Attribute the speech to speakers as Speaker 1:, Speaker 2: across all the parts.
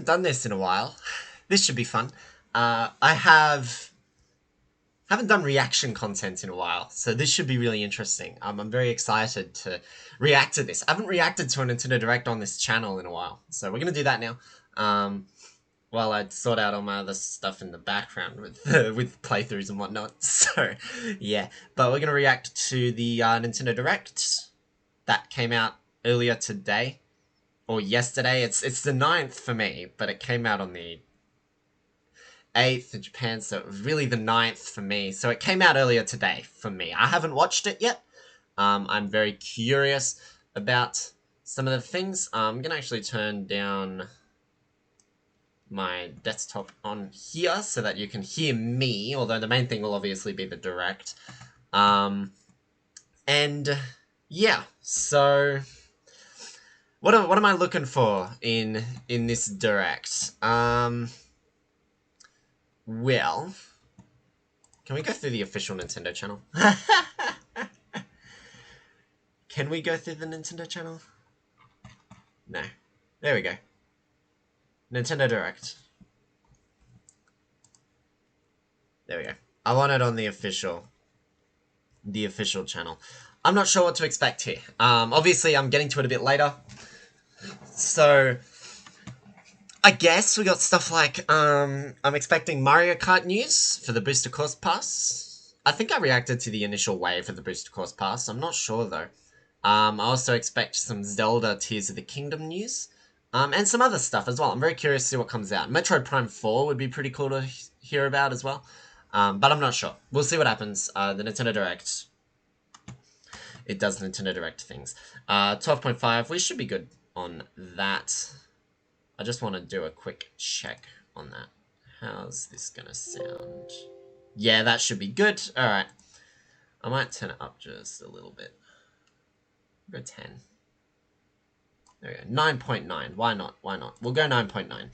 Speaker 1: done this in a while. This should be fun. I haven't done reaction content in a while, so this should be really interesting. I'm very excited to react to this. I haven't reacted to a Nintendo Direct on this channel in a while, so we're gonna do that now. While I sort out all my other stuff in the background with with playthroughs and whatnot. So yeah, but we're gonna react to the Nintendo Direct that came out earlier today or yesterday. It's the 9th for me, but it came out on the 8th in Japan, so it was really the 9th for me. So it came out earlier today for me. I haven't watched it yet. I'm very curious about some of the things. I'm gonna actually turn down my desktop on here so that you can hear me, although the main thing will obviously be the Direct. And yeah, so what am I looking for in this Direct? Well, can we go through the official Nintendo channel? Can we go through the Nintendo channel? No. There we go. Nintendo Direct. There we go. I want it on the official channel. I'm not sure what to expect here. Obviously, I'm getting to it a bit later. So, I guess we got stuff like, I'm expecting Mario Kart news for the Booster Course Pass. I think I reacted to the initial wave of the Booster Course Pass. I'm not sure, though. I also expect some Zelda Tears of the Kingdom news. And some other stuff as well. I'm very curious to see what comes out. Metroid Prime 4 would be pretty cool to hear about as well. But I'm not sure. We'll see what happens. The Nintendo Direct. It does Nintendo Direct things. 12.5. We should be good on that. I just want to do a quick check on that. How's this going to sound? Yeah, that should be good. Alright. I might turn it up just a little bit. Go 10. There we go. 9.9. Why not? Why not? We'll go 9.9.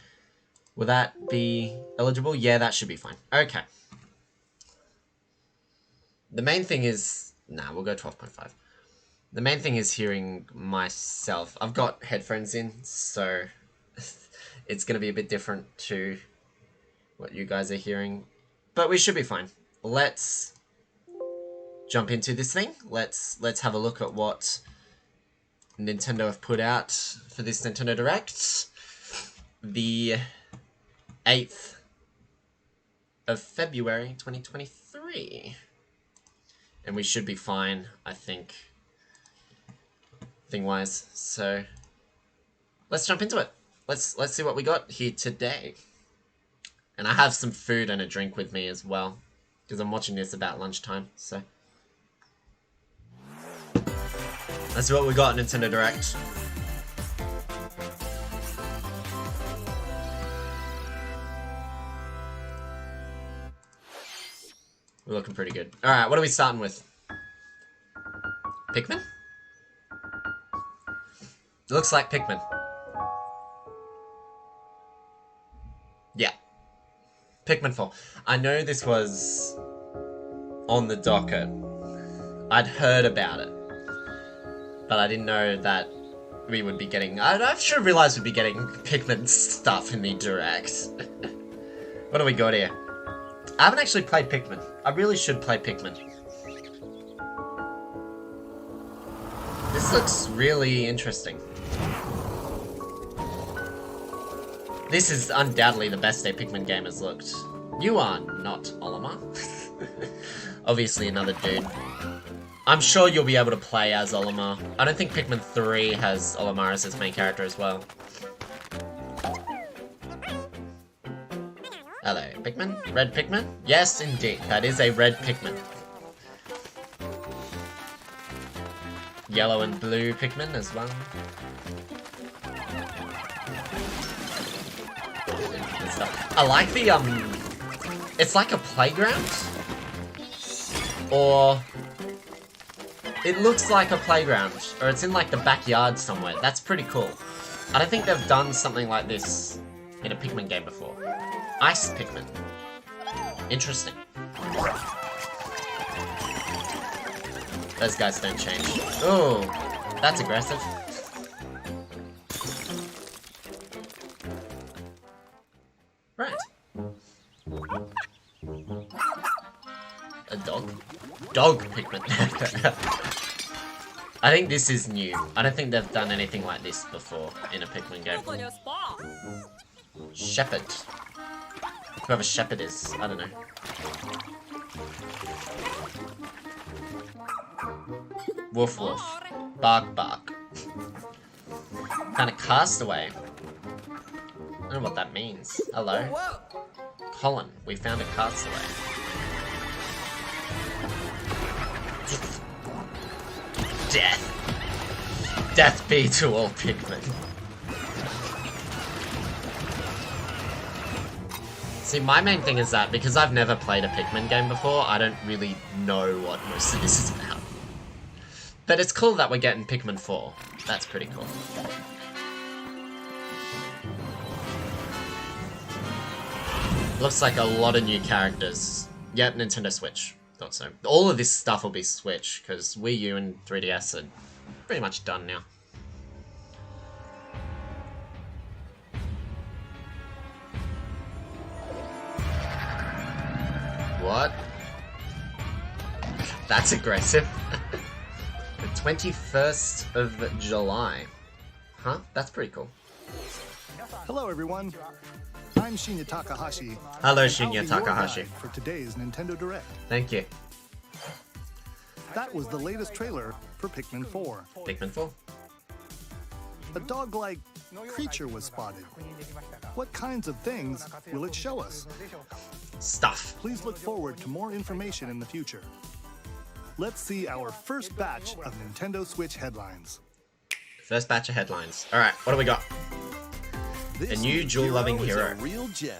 Speaker 1: Will that be eligible? Yeah, that should be fine. Okay. The main thing is... Nah, we'll go 12.5. The main thing is hearing myself. I've got headphones in, so it's going to be a bit different to what you guys are hearing. But we should be fine. Let's jump into this thing. Let's have a look at what Nintendo have put out for this Nintendo Direct. The 8th of February 2023. And we should be fine, I think, thing-wise. So let's jump into it. Let's see what we got here today. And I have some food and a drink with me as well, because I'm watching this about lunchtime, so that's what we got, Nintendo Direct. We're looking pretty good. Alright, what are we starting with? Pikmin? It looks like Pikmin. Yeah. Pikmin 4. I know this was on the docket. I'd heard about it. But I didn't know that we would be getting... I should have realised we'd be getting Pikmin stuff in the Direct. What do we got here? I haven't actually played Pikmin. I really should play Pikmin. This looks really interesting. This is undoubtedly the best a Pikmin game has looked. You are not Olimar. Obviously another dude. I'm sure you'll be able to play as Olimar. I don't think Pikmin 3 has Olimar as its main character as well. Hello, Pikmin? Red Pikmin? Yes, indeed. That is a red Pikmin. Yellow and blue Pikmin as well. Good stuff. I like the, it's like a playground? Or... it looks like a playground, or it's in like the backyard somewhere. That's pretty cool. I don't think they've done something like this in a Pikmin game before. Ice Pikmin. Interesting. Those guys don't change. Oh, that's aggressive. dog. Dog Pikmin. I think this is new. I don't think they've done anything like this before in a Pikmin game. Shepherd. Whoever Shepherd is, I don't know. Woof woof. Bark bark. Kind of castaway. I don't know what that means. Hello? Colin, we found a castaway. Death. Death be to all Pikmin. See, my main thing is that because I've never played a Pikmin game before, I don't really know what most of this is about. But it's cool that we're getting Pikmin 4. That's pretty cool. Looks like a lot of new characters. Yep, Nintendo Switch. Thought so. All of this stuff will be Switch, because Wii U and 3DS are pretty much done now. What? That's aggressive. The 21st of July. Huh? That's pretty cool.
Speaker 2: Hello, everyone. I'm Shinya Takahashi.
Speaker 1: Hello, Shinya Takahashi.
Speaker 2: For today's Nintendo Direct.
Speaker 1: Thank you.
Speaker 2: That was the latest trailer for Pikmin 4.
Speaker 1: Pikmin 4.
Speaker 2: A dog-like creature was spotted. What kinds of things will it show us?
Speaker 1: Stuff.
Speaker 2: Please look forward to more information in the future. Let's see our first batch of Nintendo Switch headlines.
Speaker 1: First batch of headlines. Alright, what do we got?
Speaker 3: This
Speaker 1: a new jewel-loving hero.
Speaker 3: Is a real gem.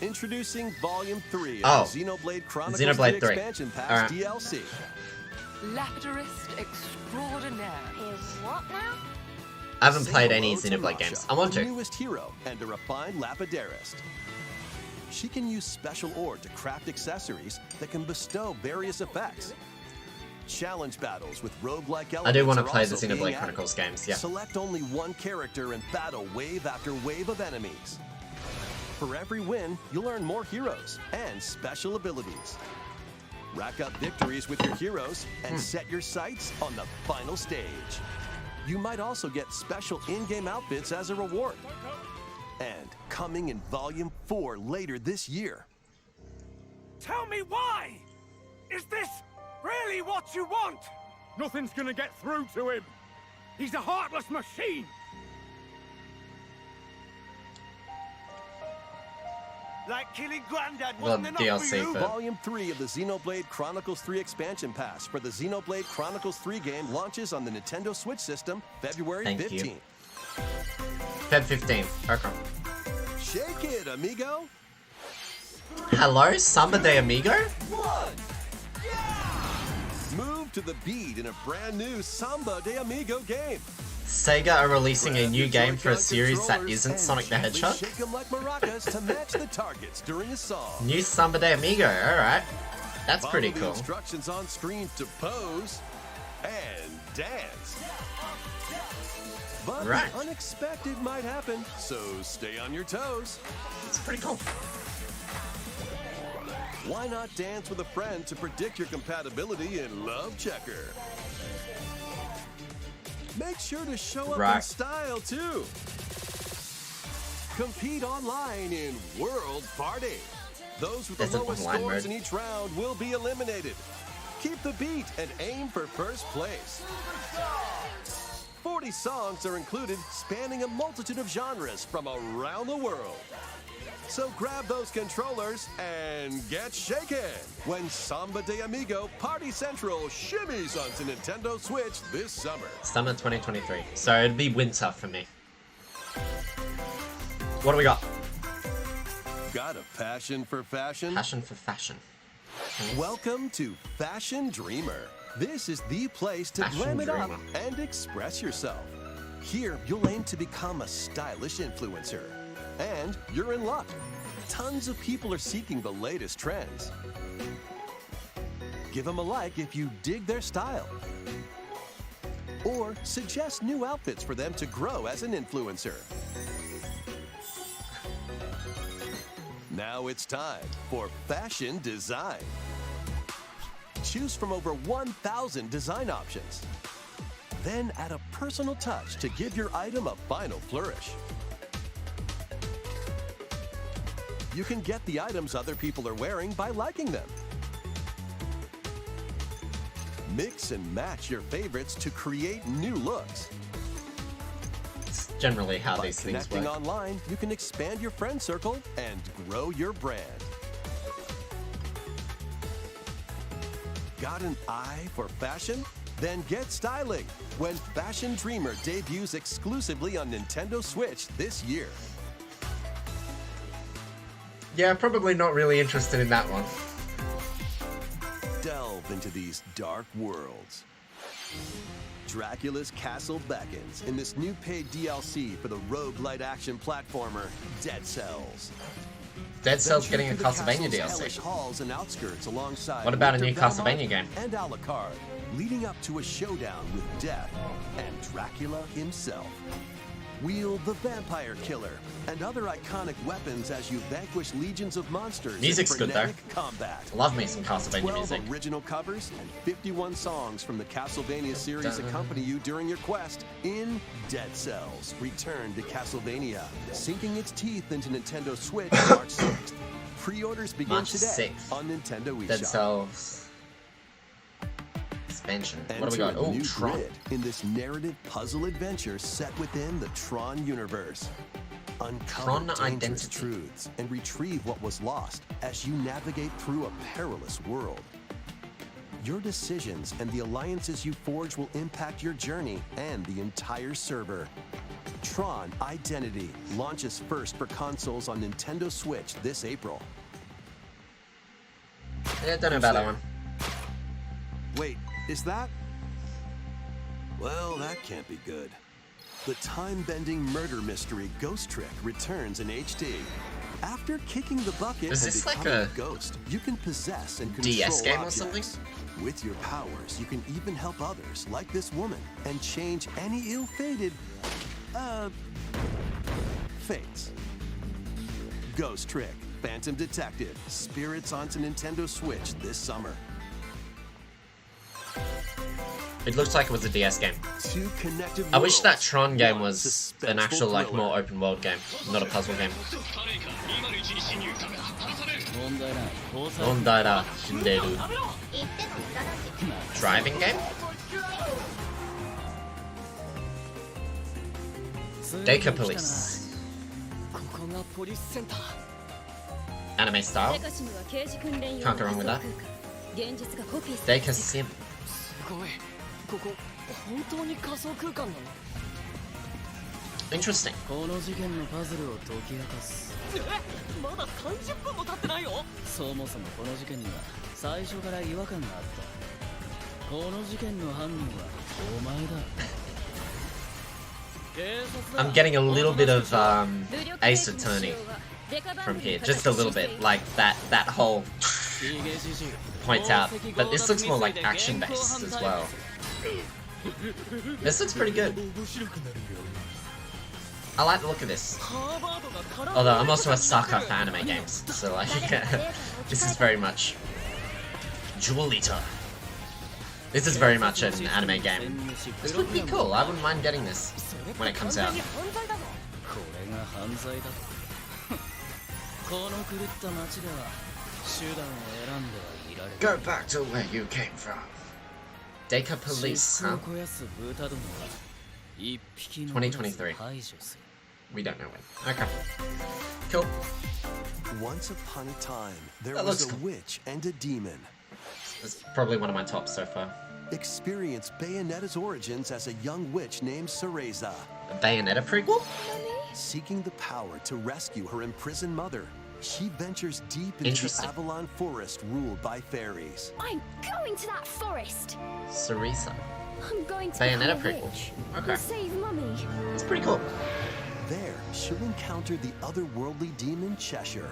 Speaker 3: Introducing Volume 3
Speaker 1: Oh,
Speaker 3: of the Xenoblade Chronicles
Speaker 1: Xenoblade 3
Speaker 3: Expansion Pass DLC.
Speaker 4: Lapidurist extraordinaire.
Speaker 5: Is what now?
Speaker 1: I haven't played any
Speaker 3: Say hello
Speaker 1: Xenoblade
Speaker 3: to
Speaker 1: games.
Speaker 3: Masha,
Speaker 1: I want
Speaker 3: the
Speaker 1: to.
Speaker 3: newest hero and a refined Lapidarist. She can use special ore to craft accessories that can bestow various effects. Challenge battles with roguelike elements.
Speaker 1: I do want to
Speaker 3: are
Speaker 1: play the
Speaker 3: also being
Speaker 1: Xenoblade
Speaker 3: added.
Speaker 1: Chronicles games, yeah.
Speaker 3: Select only one character and battle wave after wave of enemies. For every win, you'll earn more heroes and special abilities. Rack up victories with your heroes and set your sights on the final stage. You might also get special in-game outfits as a reward. And coming in Volume 4 later this year.
Speaker 6: Tell me why! Is this really what you want? Nothing's gonna get through to him. He's a heartless machine. Like killing Granddad
Speaker 1: Well,
Speaker 6: wasn't enough
Speaker 1: DLC
Speaker 6: for you?
Speaker 1: for-
Speaker 3: Volume 3 of the Xenoblade Chronicles 3 Expansion Pass for the Xenoblade Chronicles 3 game launches on the Nintendo Switch system February
Speaker 1: Thank you.
Speaker 3: 15th.
Speaker 1: Feb 15. Okay.
Speaker 3: Shake it, amigo!
Speaker 1: Hello, Samba de Amigo?
Speaker 3: Move to the beat in a brand new Samba de Amigo game.
Speaker 1: Sega are releasing a
Speaker 3: Grab
Speaker 1: new
Speaker 3: your
Speaker 1: game for a
Speaker 3: Joy-Con
Speaker 1: series that
Speaker 3: controllers
Speaker 1: isn't
Speaker 3: and
Speaker 1: Sonic the
Speaker 3: gently
Speaker 1: Hedgehog.
Speaker 3: Shake them like maracas to match the targets during a song.
Speaker 1: New Samba de Amigo, alright. That's pretty
Speaker 3: Follow the
Speaker 1: cool.
Speaker 3: instructions on screen to pose and dance. But
Speaker 1: Right.
Speaker 3: the unexpected might happen, so stay on your toes.
Speaker 1: It's pretty cool.
Speaker 3: Why not dance with a friend to predict your compatibility in Love Checker? Make sure to show up in
Speaker 1: Right.
Speaker 3: style too. Compete online in World Party. Those with
Speaker 1: There's
Speaker 3: the
Speaker 1: an
Speaker 3: lowest
Speaker 1: online
Speaker 3: scores
Speaker 1: mode.
Speaker 3: in each round will be eliminated. Keep the beat and aim for first place. 40 songs are included, spanning a multitude of genres from around the world. So grab those controllers and get shaken when Samba de Amigo Party Central shimmies onto Nintendo Switch this summer.
Speaker 1: Summer 2023. So it'd be winter for me. What do we got?
Speaker 3: Got a passion for fashion?
Speaker 1: Passion for fashion.
Speaker 3: Welcome to Fashion Dreamer. This is the place to
Speaker 1: Fashion
Speaker 3: glam it up
Speaker 1: Dreamer.
Speaker 3: and express yourself. Here, you'll aim to become a stylish influencer. And you're in luck. Tons of people are seeking the latest trends. Give them a like if you dig their style. Or suggest new outfits for them to grow as an influencer. Now it's time for fashion design. choose from over 1,000 design options. Then add a personal touch to give your item a final flourish. You can get the items other people are wearing by liking them. Mix and match your favorites to create new looks.
Speaker 1: It's generally how
Speaker 3: By
Speaker 1: these things
Speaker 3: connecting
Speaker 1: work.
Speaker 3: online, you can expand your friend circle and grow your brand. Got an eye for fashion? Then get styling when Fashion Dreamer debuts exclusively on Nintendo Switch this year.
Speaker 1: Yeah, probably not really interested in that one.
Speaker 3: Delve into these dark worlds. Dracula's Castle beckons in this new paid DLC for the roguelite action platformer Dead Cells.
Speaker 1: Dead Cells getting a
Speaker 3: Venture through the
Speaker 1: Castlevania
Speaker 3: castle's hellish
Speaker 1: DLC.
Speaker 3: halls and outskirts alongside
Speaker 1: What about a
Speaker 3: Victor
Speaker 1: new
Speaker 3: Belmont
Speaker 1: Castlevania game?
Speaker 3: and Alucard, leading up to a showdown with Death and Dracula himself. Wield the Vampire Killer and other iconic weapons as you vanquish legions of monsters
Speaker 1: Music's
Speaker 3: in
Speaker 1: good, though.
Speaker 3: frenetic combat.
Speaker 1: Love me some Castlevania
Speaker 3: 12
Speaker 1: music.
Speaker 3: original covers and 51 songs from the Castlevania series accompany you during your quest in Dead Cells. Return to Castlevania, sinking its teeth into Nintendo Switch March 6th. Pre-orders begin
Speaker 1: March
Speaker 3: today
Speaker 1: 6th.
Speaker 3: on Nintendo eShop.
Speaker 1: Dead Cells. Expansion. What do we
Speaker 3: Enter
Speaker 1: got?
Speaker 3: a
Speaker 1: Oh,
Speaker 3: new
Speaker 1: Tron.
Speaker 3: grid in this narrative puzzle adventure set within the Tron universe. Uncover
Speaker 1: Tron
Speaker 3: dangerous
Speaker 1: Identity.
Speaker 3: truths and retrieve what was lost as you navigate through a perilous world. Your decisions and the alliances you forge will impact your journey and the entire server. Tron Identity launches first for consoles on Nintendo Switch this April.
Speaker 1: Yeah, don't know about that one.
Speaker 3: Wait, is that? Well, that can't be good. The time-bending murder mystery Ghost Trick returns in HD. After kicking the bucket
Speaker 1: Is
Speaker 3: and
Speaker 1: this like
Speaker 3: becoming
Speaker 1: a
Speaker 3: a ghost, you can possess and control
Speaker 1: DS game or
Speaker 3: objects.
Speaker 1: something?
Speaker 3: With your powers, you can even help others, like this woman, and change any ill-fated, fates. Ghost Trick, Phantom Detective, Spirits onto Nintendo Switch this summer.
Speaker 1: It looks like it was a DS game.
Speaker 3: Two connected
Speaker 1: I wish that
Speaker 3: worlds,
Speaker 1: Tron game
Speaker 3: one
Speaker 1: was an
Speaker 3: suspenseful
Speaker 1: actual, like,
Speaker 3: thriller.
Speaker 1: more open world game, not a puzzle game. Mondaira Shinderu. Driving game? Deca Police. Anime style. Can't go wrong with that. Deca Sim.
Speaker 5: すごいここ本当に仮想空間なの
Speaker 1: Interesting.
Speaker 5: この事件のパズルを解き明かすまだ30分も経ってないよそもそもこの事件には最初から違和感があったこの事件の犯人はお前だ
Speaker 1: I'm getting a little bit of Ace Attorney from here, just a little bit, like that whole points out. But this looks more like action based as well. This looks pretty good. I like the look of this. Although I'm also a sucker for anime games, so like this is very much Jewel Eater. This is very much an anime game. This would be cool. I wouldn't mind getting this when it comes out.
Speaker 5: これが犯罪だとこの狂った街では手段を選んではいられない
Speaker 1: Go back to where you came from. Deca Police,
Speaker 5: を
Speaker 1: huh?
Speaker 5: 肥やす豚どもは一匹の
Speaker 1: 2023.
Speaker 5: 排除する
Speaker 1: We don't know when. Okay. Cool.
Speaker 3: Once upon a time, there
Speaker 1: That
Speaker 3: was
Speaker 1: looks
Speaker 3: a
Speaker 1: cool.
Speaker 3: witch and a demon.
Speaker 1: That's probably one of my tops so far.
Speaker 3: Experience Bayonetta's origins as a young witch named Cereza,
Speaker 1: A Bayonetta prequel?
Speaker 3: seeking the power to rescue her imprisoned mother. She ventures deep into the
Speaker 1: Interesting.
Speaker 3: Avalon forest ruled by fairies.
Speaker 7: I'm going to that forest.
Speaker 1: Cereza.
Speaker 7: I'm going to
Speaker 1: Bayonetta
Speaker 7: become a
Speaker 1: prequel.
Speaker 7: witch
Speaker 1: Okay.
Speaker 7: and save Mummy.
Speaker 1: It's pretty cool.
Speaker 3: There, she'll encounter the otherworldly demon Cheshire.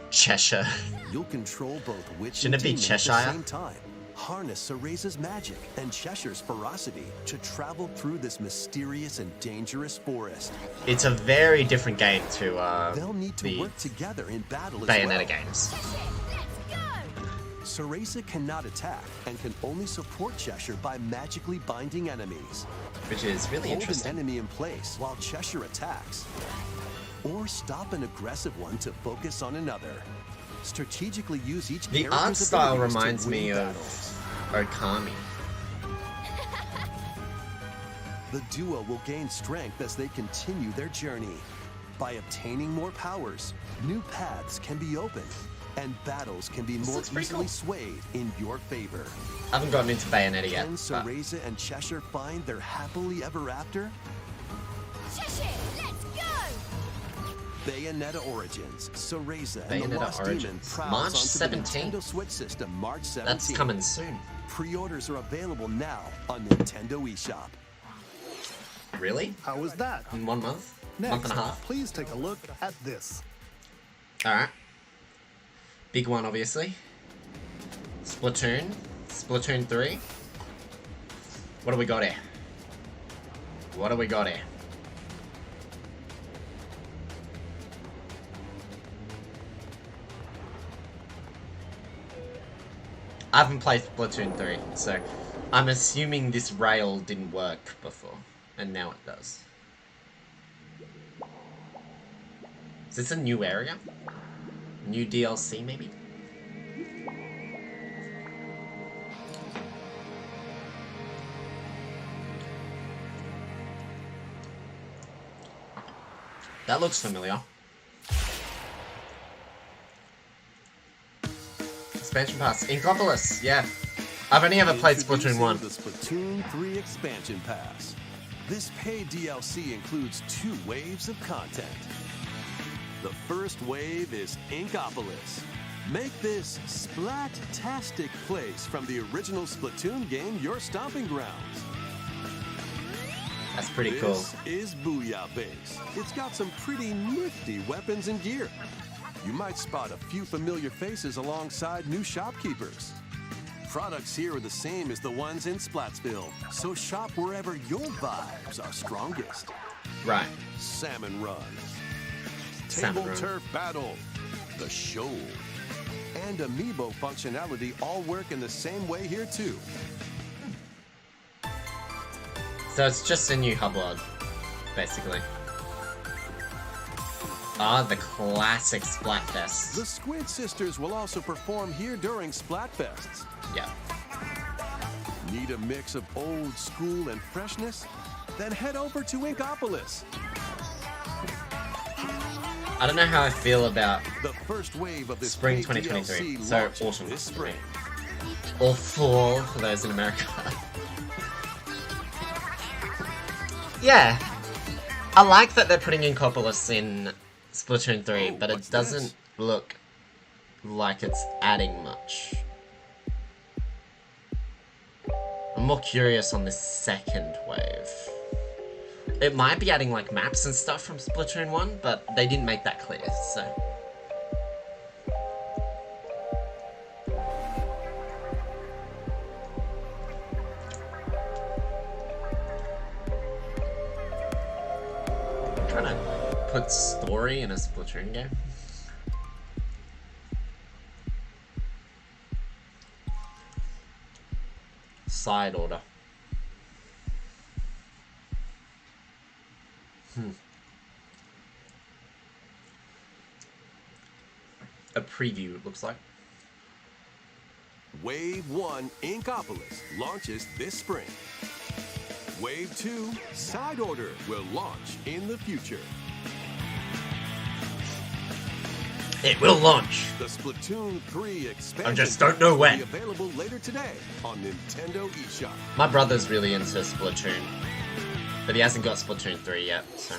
Speaker 1: Cheshire.
Speaker 3: You'll control both witch
Speaker 1: Shouldn't
Speaker 3: and
Speaker 1: it be
Speaker 3: demon
Speaker 1: Cheshire?
Speaker 3: at the same time. Harness Cereza's magic and Cheshire's ferocity to travel through this mysterious and dangerous forest.
Speaker 1: It's a very different game to
Speaker 3: They'll need to
Speaker 1: the
Speaker 3: work together in battle as
Speaker 1: Bayonetta
Speaker 3: well.
Speaker 1: games.
Speaker 7: Let's go.
Speaker 3: Cereza cannot attack and can only support Cheshire by magically binding enemies.
Speaker 1: Which is really
Speaker 3: Hold
Speaker 1: interesting.
Speaker 3: an enemy in place while Cheshire attacks. Or stop an aggressive one to focus on another. Strategically use each
Speaker 1: The
Speaker 3: character's
Speaker 1: art style
Speaker 3: abilities to
Speaker 1: reminds me
Speaker 3: win
Speaker 1: of
Speaker 3: battles.
Speaker 1: Okami.
Speaker 3: The duo will gain strength as they continue their journey. By obtaining more powers, new paths can be opened, and battles can be more
Speaker 1: looks pretty
Speaker 3: easily
Speaker 1: cool.
Speaker 3: swayed in your favor.
Speaker 1: I haven't gotten into Bayonetta yet.
Speaker 3: Can
Speaker 1: But
Speaker 3: Cereza and Cheshire find their happily ever after?
Speaker 7: Cheshire, let's go!
Speaker 3: Bayonetta Origins, Cereza and the
Speaker 1: Bayonetta
Speaker 3: Lost Demon
Speaker 1: Origins.
Speaker 3: prowls
Speaker 1: March
Speaker 3: onto the
Speaker 1: 17th.
Speaker 3: Nintendo Switch system March 17th.
Speaker 1: that's coming soon.
Speaker 3: Pre-orders are available now on Nintendo eShop.
Speaker 1: Really?
Speaker 2: How was that?
Speaker 1: In 1 month?
Speaker 2: Next,
Speaker 1: Month and a half?
Speaker 2: please take a look at this.
Speaker 1: Alright. Big one, obviously. Splatoon. Splatoon 3. What do we got here? What do we got here? I haven't played Splatoon 3, so I'm assuming this rail didn't work before, and now it does. Is this a new area? New DLC, maybe? That looks familiar. Expansion Pass. Inkopolis, yeah. I've only ever played Splatoon 1.
Speaker 3: The Splatoon 3 Expansion Pass. This paid DLC includes 2 waves of content. The first wave is Inkopolis. Make this splat-tastic place from the original Splatoon game your stomping grounds.
Speaker 1: That's pretty cool.
Speaker 3: This is Booyah Base. It's got some pretty nifty weapons and gear. You might spot a few familiar faces alongside new shopkeepers. Products here are the same as the ones in Splatsville, so shop wherever your vibes are strongest.
Speaker 1: Right.
Speaker 3: Salmon Run,
Speaker 1: Salmon
Speaker 3: Table
Speaker 1: Run.
Speaker 3: Turf Battle, The Shoal, and Amiibo functionality all work in the same way here too.
Speaker 1: So it's just a new hublot, basically. Ah, the classic Splatfest.
Speaker 3: The Squid Sisters will also perform here during Splatfests.
Speaker 1: Yeah.
Speaker 3: Need a mix of old school and freshness? Then head over to Inkopolis.
Speaker 1: I don't know how I feel about
Speaker 3: The first wave of this
Speaker 1: Spring
Speaker 3: paid
Speaker 1: 2023.
Speaker 3: DLC
Speaker 1: So
Speaker 3: launches
Speaker 1: autumn
Speaker 3: this
Speaker 1: for me.
Speaker 3: spring.
Speaker 1: Or fall for those in America. Yeah. I like that they're putting Inkopolis in Splatoon 3, but
Speaker 3: what's
Speaker 1: it doesn't
Speaker 3: this?
Speaker 1: look like it's adding much. I'm more curious on this second wave. It might be adding like maps and stuff from Splatoon 1, but they didn't make that clear, so. I'm trying to put story in a Splatoon game. Side order. A preview, it looks like.
Speaker 3: Wave 1 Inkopolis launches this spring. Wave 2 Side Order will launch in the future.
Speaker 1: It will launch.
Speaker 3: The Splatoon 3 expansion
Speaker 1: I just don't know
Speaker 3: will
Speaker 1: when.
Speaker 3: be available later today on Nintendo eShop.
Speaker 1: My brother's really into Splatoon, but he hasn't got Splatoon 3 yet, so.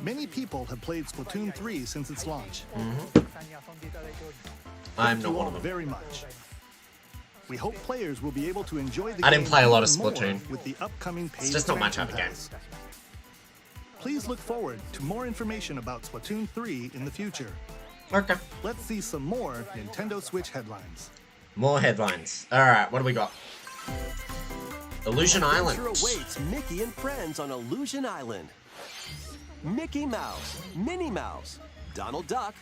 Speaker 2: Many people have played Splatoon 3 since its launch.
Speaker 1: I'm
Speaker 2: Thank
Speaker 1: not
Speaker 2: you
Speaker 1: one
Speaker 2: all
Speaker 1: of them.
Speaker 2: very much. We hope players will be able to enjoy the
Speaker 1: I didn't
Speaker 2: game
Speaker 1: play a lot of
Speaker 2: even more
Speaker 1: Splatoon.
Speaker 2: with the upcoming paid
Speaker 1: just not my
Speaker 2: expansion
Speaker 1: type of game.
Speaker 2: pass. Please look forward to more information about Splatoon 3 in the future.
Speaker 1: Okay.
Speaker 2: Let's see some more Nintendo Switch headlines.
Speaker 1: More headlines. Alright, what do we got? Illusion Island.
Speaker 3: Adventure awaits Mickey and friends on Illusion Island. Mickey Mouse, Minnie Mouse, Donald Duck,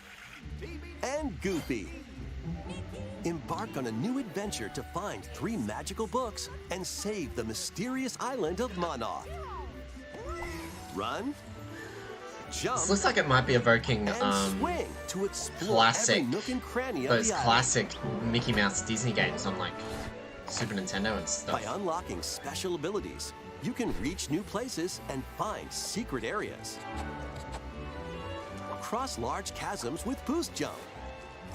Speaker 3: and Goofy. Embark on a new adventure to find 3 magical books and save the mysterious island of Monoth. Run, jump,
Speaker 1: This looks like it might be evoking
Speaker 3: and swing to explore
Speaker 1: classic,
Speaker 3: every nook and cranny of
Speaker 1: those
Speaker 3: the island.
Speaker 1: classic Mickey Mouse Disney games on like Super Nintendo and
Speaker 3: By
Speaker 1: stuff.
Speaker 3: unlocking special abilities, you can reach new places and find secret areas. Cross large chasms with boost jump.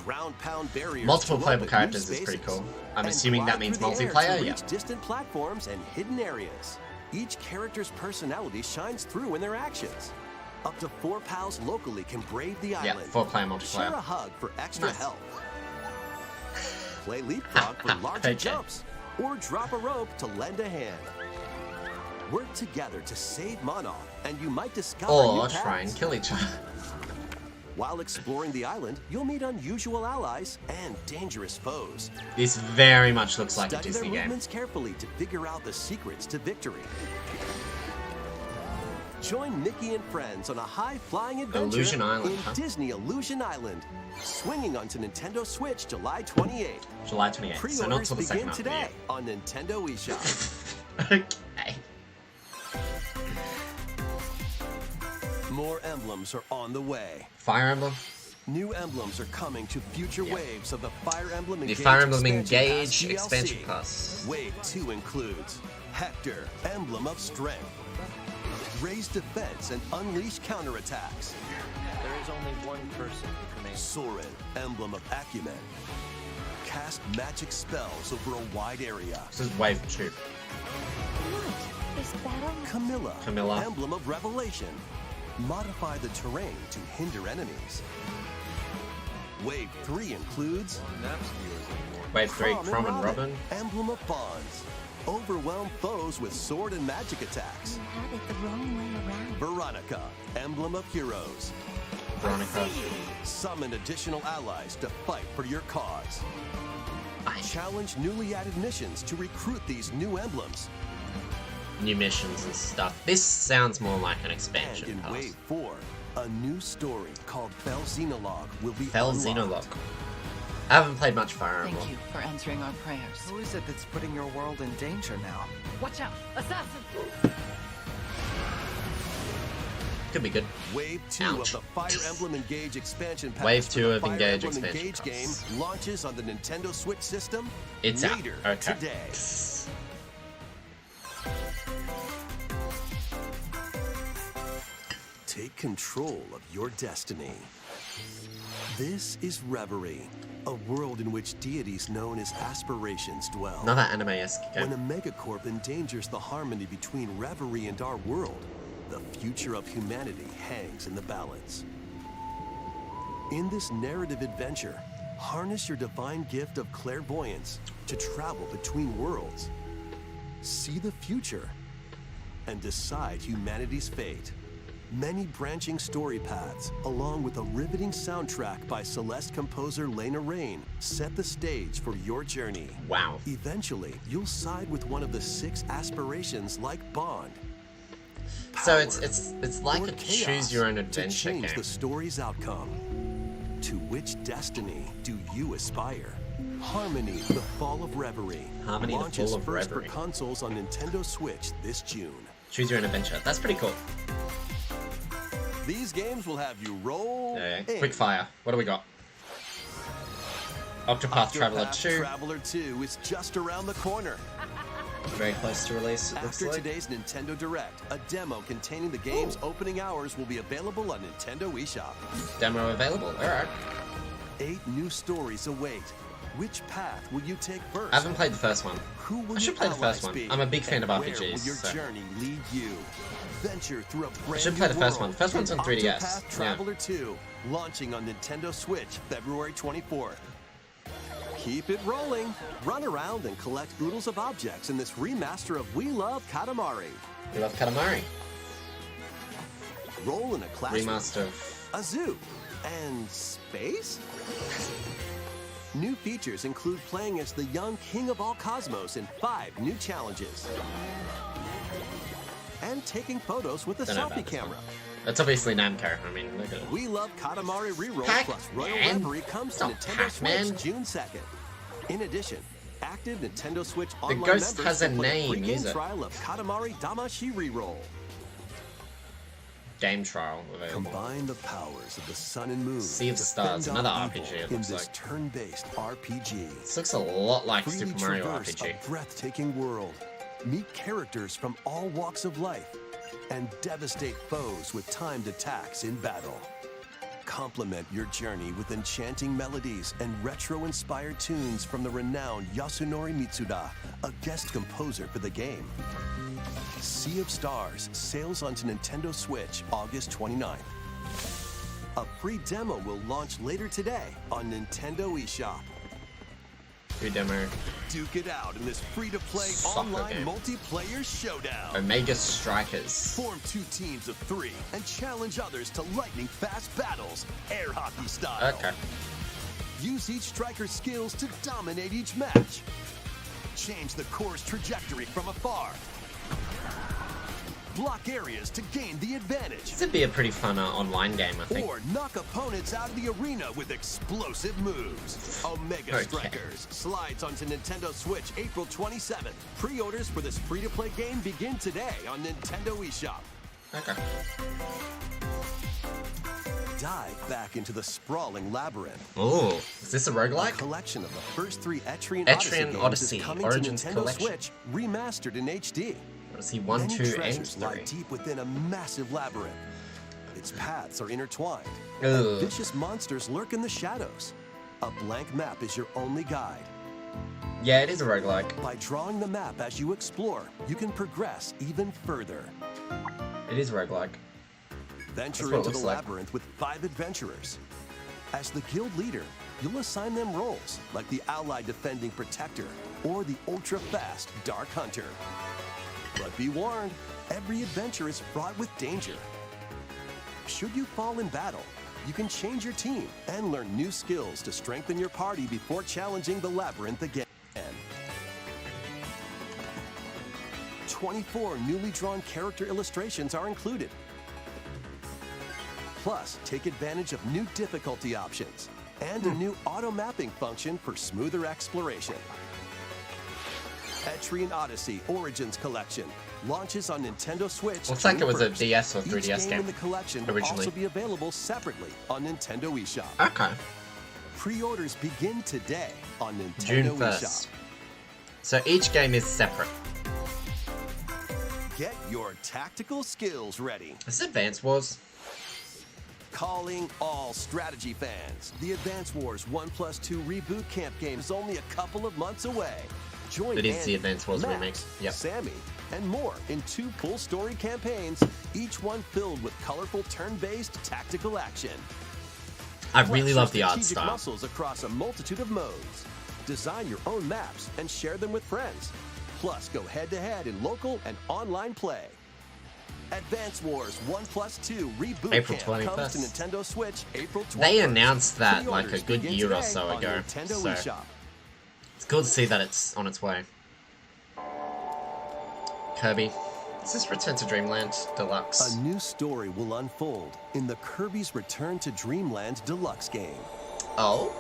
Speaker 3: Ground pound barriers.
Speaker 1: Multiple
Speaker 3: to
Speaker 1: playable
Speaker 3: open new
Speaker 1: characters is pretty
Speaker 3: spaces,
Speaker 1: cool. I'm
Speaker 3: and
Speaker 1: assuming that
Speaker 3: glide
Speaker 1: means
Speaker 3: through the air
Speaker 1: multiplayer,
Speaker 3: to
Speaker 1: yeah.
Speaker 3: reach distant platforms and hidden areas. Each character's personality shines through in their actions. Up to 4 pals locally can brave the
Speaker 1: Yeah,
Speaker 3: island.
Speaker 1: 4-player
Speaker 3: Share a
Speaker 1: multiplayer.
Speaker 3: hug for extra
Speaker 1: Nice.
Speaker 3: help. Play leapfrog for larger
Speaker 1: Okay.
Speaker 3: jumps, or drop a rope to lend a hand. Work together to save Monoth, and you might discover
Speaker 1: Or
Speaker 3: new
Speaker 1: try and
Speaker 3: paths.
Speaker 1: kill each other.
Speaker 3: While exploring the island, you'll meet unusual allies and dangerous foes.
Speaker 1: This very much looks like a
Speaker 3: Study their
Speaker 1: Disney game.
Speaker 3: movements carefully to figure out the secrets to victory. Join Mickey and friends on a high-flying adventure
Speaker 1: Illusion Island,
Speaker 3: in
Speaker 1: huh?
Speaker 3: Disney Illusion Island, swinging onto Nintendo Switch July 28.
Speaker 1: July 28th, so not
Speaker 3: Pre-orders
Speaker 1: till the second
Speaker 3: begin
Speaker 1: half of the
Speaker 3: today
Speaker 1: year.
Speaker 3: on Nintendo eShop.
Speaker 1: Okay.
Speaker 3: More emblems are on the way.
Speaker 1: Fire Emblem.
Speaker 3: New emblems are coming to future waves of the Fire Emblem
Speaker 1: The
Speaker 3: Engage
Speaker 1: Fire Emblem
Speaker 3: Expansion
Speaker 1: Engage
Speaker 3: Pass DLC.
Speaker 1: expansion pass.
Speaker 3: Wave 2 includes Hector, Emblem of Strength, Raise Defense and Unleash Counterattacks,
Speaker 8: There is only one person who can make
Speaker 3: Soren, Emblem of Acumen, Cast magic spells over a wide area,
Speaker 1: This is Wave 2.
Speaker 7: What? Is battle?
Speaker 3: Camilla,
Speaker 1: Camilla.
Speaker 3: Emblem of Revelation, modify the terrain to hinder enemies. Wave 3 includes
Speaker 1: Wave 3, Crom and Robin.
Speaker 3: Emblem of Bonds, overwhelm foes with sword and magic attacks.
Speaker 7: You had it the wrong way around.
Speaker 3: Veronica, Emblem of Heroes,
Speaker 1: Veronica.
Speaker 3: summon additional allies to fight for your cause.
Speaker 1: Nice.
Speaker 3: Challenge newly added missions to recruit these new emblems.
Speaker 1: New missions and stuff. This sounds more like an
Speaker 3: And
Speaker 1: expansion
Speaker 3: in
Speaker 1: pass.
Speaker 3: Wave 4, a new story called Fel Xenologue will be
Speaker 1: Fel
Speaker 3: unlocked.
Speaker 1: Xenologue. I haven't played much Fire Emblem.
Speaker 9: Thank you for answering our prayers.
Speaker 10: Who is it that's putting your world in danger now?
Speaker 4: Watch out! Assassin!
Speaker 1: Could be good.
Speaker 3: Wave 2
Speaker 1: Ouch.
Speaker 3: of the Fire Emblem Engage expansion pass
Speaker 1: Wave
Speaker 3: for
Speaker 1: 2
Speaker 3: the
Speaker 1: of
Speaker 3: Fire
Speaker 1: Engage
Speaker 3: Emblem
Speaker 1: expansion
Speaker 3: Engage
Speaker 1: pass.
Speaker 3: game launches on the Nintendo Switch system
Speaker 1: It's out.
Speaker 3: later
Speaker 1: Okay.
Speaker 3: today. Take control of your destiny. This is Reverie, a world in which deities known as aspirations dwell.
Speaker 1: Another anime-esque
Speaker 3: When
Speaker 1: game.
Speaker 3: a megacorp endangers the harmony between Reverie and our world, the future of humanity hangs in the balance. In this narrative adventure, harness your divine gift of clairvoyance to travel between worlds, see the future, and decide humanity's fate. Many branching story paths, along with a riveting soundtrack by Celeste composer Lena Raine, set the stage for your journey.
Speaker 1: Wow.
Speaker 3: Eventually, you'll side with one of the 6 aspirations like Bond.
Speaker 1: So
Speaker 3: Power,
Speaker 1: it's like
Speaker 3: or
Speaker 1: a
Speaker 3: chaos
Speaker 1: choose your own
Speaker 3: to
Speaker 1: adventure
Speaker 3: change
Speaker 1: game.
Speaker 3: the story's outcome. To which destiny do you aspire? Harmony: The Fall of Reverie
Speaker 1: Harmony: The
Speaker 3: launches
Speaker 1: Fall of
Speaker 3: first
Speaker 1: Reverie.
Speaker 3: for consoles on Nintendo Switch this June.
Speaker 1: Choose your own adventure. That's pretty cool.
Speaker 3: These games will have you roll
Speaker 1: Okay.
Speaker 3: in.
Speaker 1: Quick fire. What do we got? Octopath Traveler
Speaker 3: Octopath
Speaker 1: 2.
Speaker 3: Traveler 2 is just around the corner.
Speaker 1: Very close to release, it looks
Speaker 3: After
Speaker 1: like.
Speaker 3: today's Nintendo Direct, a demo containing the game's opening hours will be available on Nintendo eShop.
Speaker 1: Demo available. Alright.
Speaker 3: 8 new stories await. Which path will you take first?
Speaker 1: I haven't played the first one.
Speaker 3: Who will
Speaker 1: I should
Speaker 3: your
Speaker 1: play the first
Speaker 3: allies
Speaker 1: one.
Speaker 3: be?
Speaker 1: I'm a big fan
Speaker 3: And
Speaker 1: of
Speaker 3: where
Speaker 1: RPGs,
Speaker 3: will your
Speaker 1: so-
Speaker 3: journey lead you? Venture through a brand
Speaker 1: should
Speaker 3: new
Speaker 1: play the first
Speaker 3: world
Speaker 1: one. First one's
Speaker 3: in
Speaker 1: on 3DS.
Speaker 3: Octopath
Speaker 1: Yeah.
Speaker 3: Traveler 2, launching on Nintendo Switch February 24th. Keep it rolling. Run around and collect oodles of objects in this remaster of We Love Katamari.
Speaker 1: We love Katamari.
Speaker 3: Roll in a classroom,
Speaker 1: Remaster of...
Speaker 3: a zoo, and space? New features include playing as the young king of all cosmos in 5 new challenges. And taking photos with a
Speaker 1: Don't know
Speaker 3: selfie
Speaker 1: about this
Speaker 3: camera.
Speaker 1: one. That's obviously Namco. I mean, look at it.
Speaker 3: We Love Katamari Reroll
Speaker 1: Pac-Man?
Speaker 3: plus Royal Reverie comes to
Speaker 1: Not
Speaker 3: Nintendo
Speaker 1: Pac-Man.
Speaker 3: Switch June 2nd. In addition, active Nintendo Switch online
Speaker 1: ghost
Speaker 3: members
Speaker 1: has a
Speaker 3: can play
Speaker 1: name,
Speaker 3: pre-game
Speaker 1: use it.
Speaker 3: trial of Katamari Damacy Reroll.
Speaker 1: Game trial available.
Speaker 3: Combine the powers of the sun and moon.
Speaker 1: Sea of
Speaker 3: to
Speaker 1: Stars,
Speaker 3: fend
Speaker 1: another
Speaker 3: off
Speaker 1: RPG
Speaker 3: evil
Speaker 1: it
Speaker 3: in
Speaker 1: looks
Speaker 3: this
Speaker 1: like.
Speaker 3: turn-based RPG.
Speaker 1: This looks a lot like
Speaker 3: Freely
Speaker 1: Super Mario
Speaker 3: traverse
Speaker 1: RPG.
Speaker 3: a breathtaking world. Meet characters from all walks of life and devastate foes with timed attacks in battle. Complement your journey with enchanting melodies and retro-inspired tunes from the renowned Yasunori Mitsuda, a guest composer for the game. Sea of Stars sails onto Nintendo Switch August 29th. A free demo will launch later today on Nintendo eShop.
Speaker 1: Free demo.
Speaker 3: Duke it out in this free-to-play
Speaker 1: Soccer
Speaker 3: online
Speaker 1: game.
Speaker 3: multiplayer showdown.
Speaker 1: Omega Strikers.
Speaker 3: Form 2 teams of 3 and challenge others to lightning-fast battles, air hockey style.
Speaker 1: Okay.
Speaker 3: Use each striker's skills to dominate each match. Change the course trajectory from afar. Block areas to gain the advantage.
Speaker 1: This would be a pretty fun online game, I think.
Speaker 3: Or knock opponents out of the arena with explosive moves. Omega
Speaker 1: Okay.
Speaker 3: Strikers slides onto Nintendo Switch April 27th. Pre-orders for this free-to-play game begin today on Nintendo eShop.
Speaker 1: Okay.
Speaker 3: Dive back into the sprawling labyrinth.
Speaker 1: Oh, is this a
Speaker 3: A
Speaker 1: roguelike?
Speaker 3: collection of the first 3 Etrian
Speaker 1: Etrian
Speaker 3: Odyssey
Speaker 1: Odyssey,
Speaker 3: games is coming
Speaker 1: Origins
Speaker 3: to Nintendo
Speaker 1: Collection.
Speaker 3: Switch, remastered in HD.
Speaker 1: Odyssey 1,
Speaker 3: Many
Speaker 1: 2, and
Speaker 3: treasures
Speaker 1: 3.
Speaker 3: lie deep within a massive labyrinth. Its paths are intertwined.
Speaker 1: Ugh.
Speaker 3: And vicious monsters lurk in the shadows. A blank map is your only guide.
Speaker 1: Yeah, it is a roguelike.
Speaker 3: By drawing the map as you explore, you can progress even further.
Speaker 1: It is a roguelike.
Speaker 3: Venture
Speaker 1: what it
Speaker 3: into the
Speaker 1: looks like.
Speaker 3: labyrinth with 5 adventurers. As the guild leader, you'll assign them roles like the Allied Defending Protector or the ultra-fast Dark Hunter. But be warned, every adventure is fraught with danger. Should you fall in battle, you can change your team and learn new skills to strengthen your party before challenging the labyrinth again. 24 newly drawn character illustrations are included. Plus, take advantage of new difficulty options and a new auto-mapping function for smoother exploration. Etrian Odyssey Origins Collection launches on Nintendo Switch.
Speaker 1: Looks like it was a
Speaker 3: June 1st.
Speaker 1: DS or
Speaker 3: Each
Speaker 1: 3DS
Speaker 3: game
Speaker 1: game
Speaker 3: in the collection will
Speaker 1: originally.
Speaker 3: also be available separately on Nintendo eShop.
Speaker 1: Okay.
Speaker 3: Pre-orders begin today on Nintendo
Speaker 1: June
Speaker 3: eShop.
Speaker 1: 1st. So each game is separate.
Speaker 3: Get your tactical skills ready.
Speaker 1: This is Advance Wars.
Speaker 3: Calling all strategy fans. The Advance Wars 1+2 Reboot Camp game is only a couple of months away. Join
Speaker 1: It is
Speaker 3: Andy,
Speaker 1: the Advance Wars
Speaker 3: Max,
Speaker 1: remake. Yep.
Speaker 3: Sammy, and more in 2 full story campaigns, each one filled with colorful turn-based tactical action.
Speaker 1: I really
Speaker 3: Flex
Speaker 1: love the
Speaker 3: your
Speaker 1: art
Speaker 3: strategic
Speaker 1: style.
Speaker 3: muscles across a multitude of modes. Design your own maps and share them with friends. Plus, go head-to-head in local and online play. Advance Wars 1+2 Reboot
Speaker 1: April
Speaker 3: Camp comes
Speaker 1: 21st.
Speaker 3: to Nintendo Switch April 21st.
Speaker 1: They announced that like a
Speaker 3: Pre-orders
Speaker 1: good
Speaker 3: begin
Speaker 1: year or
Speaker 3: today
Speaker 1: so
Speaker 3: on
Speaker 1: ago.
Speaker 3: Nintendo
Speaker 1: So
Speaker 3: eShop.
Speaker 1: it's good to see that it's on its way. Kirby. Is this Return to Dreamland Deluxe?
Speaker 3: A new story will unfold in the Kirby's Return to Dreamland Deluxe game.
Speaker 1: Oh?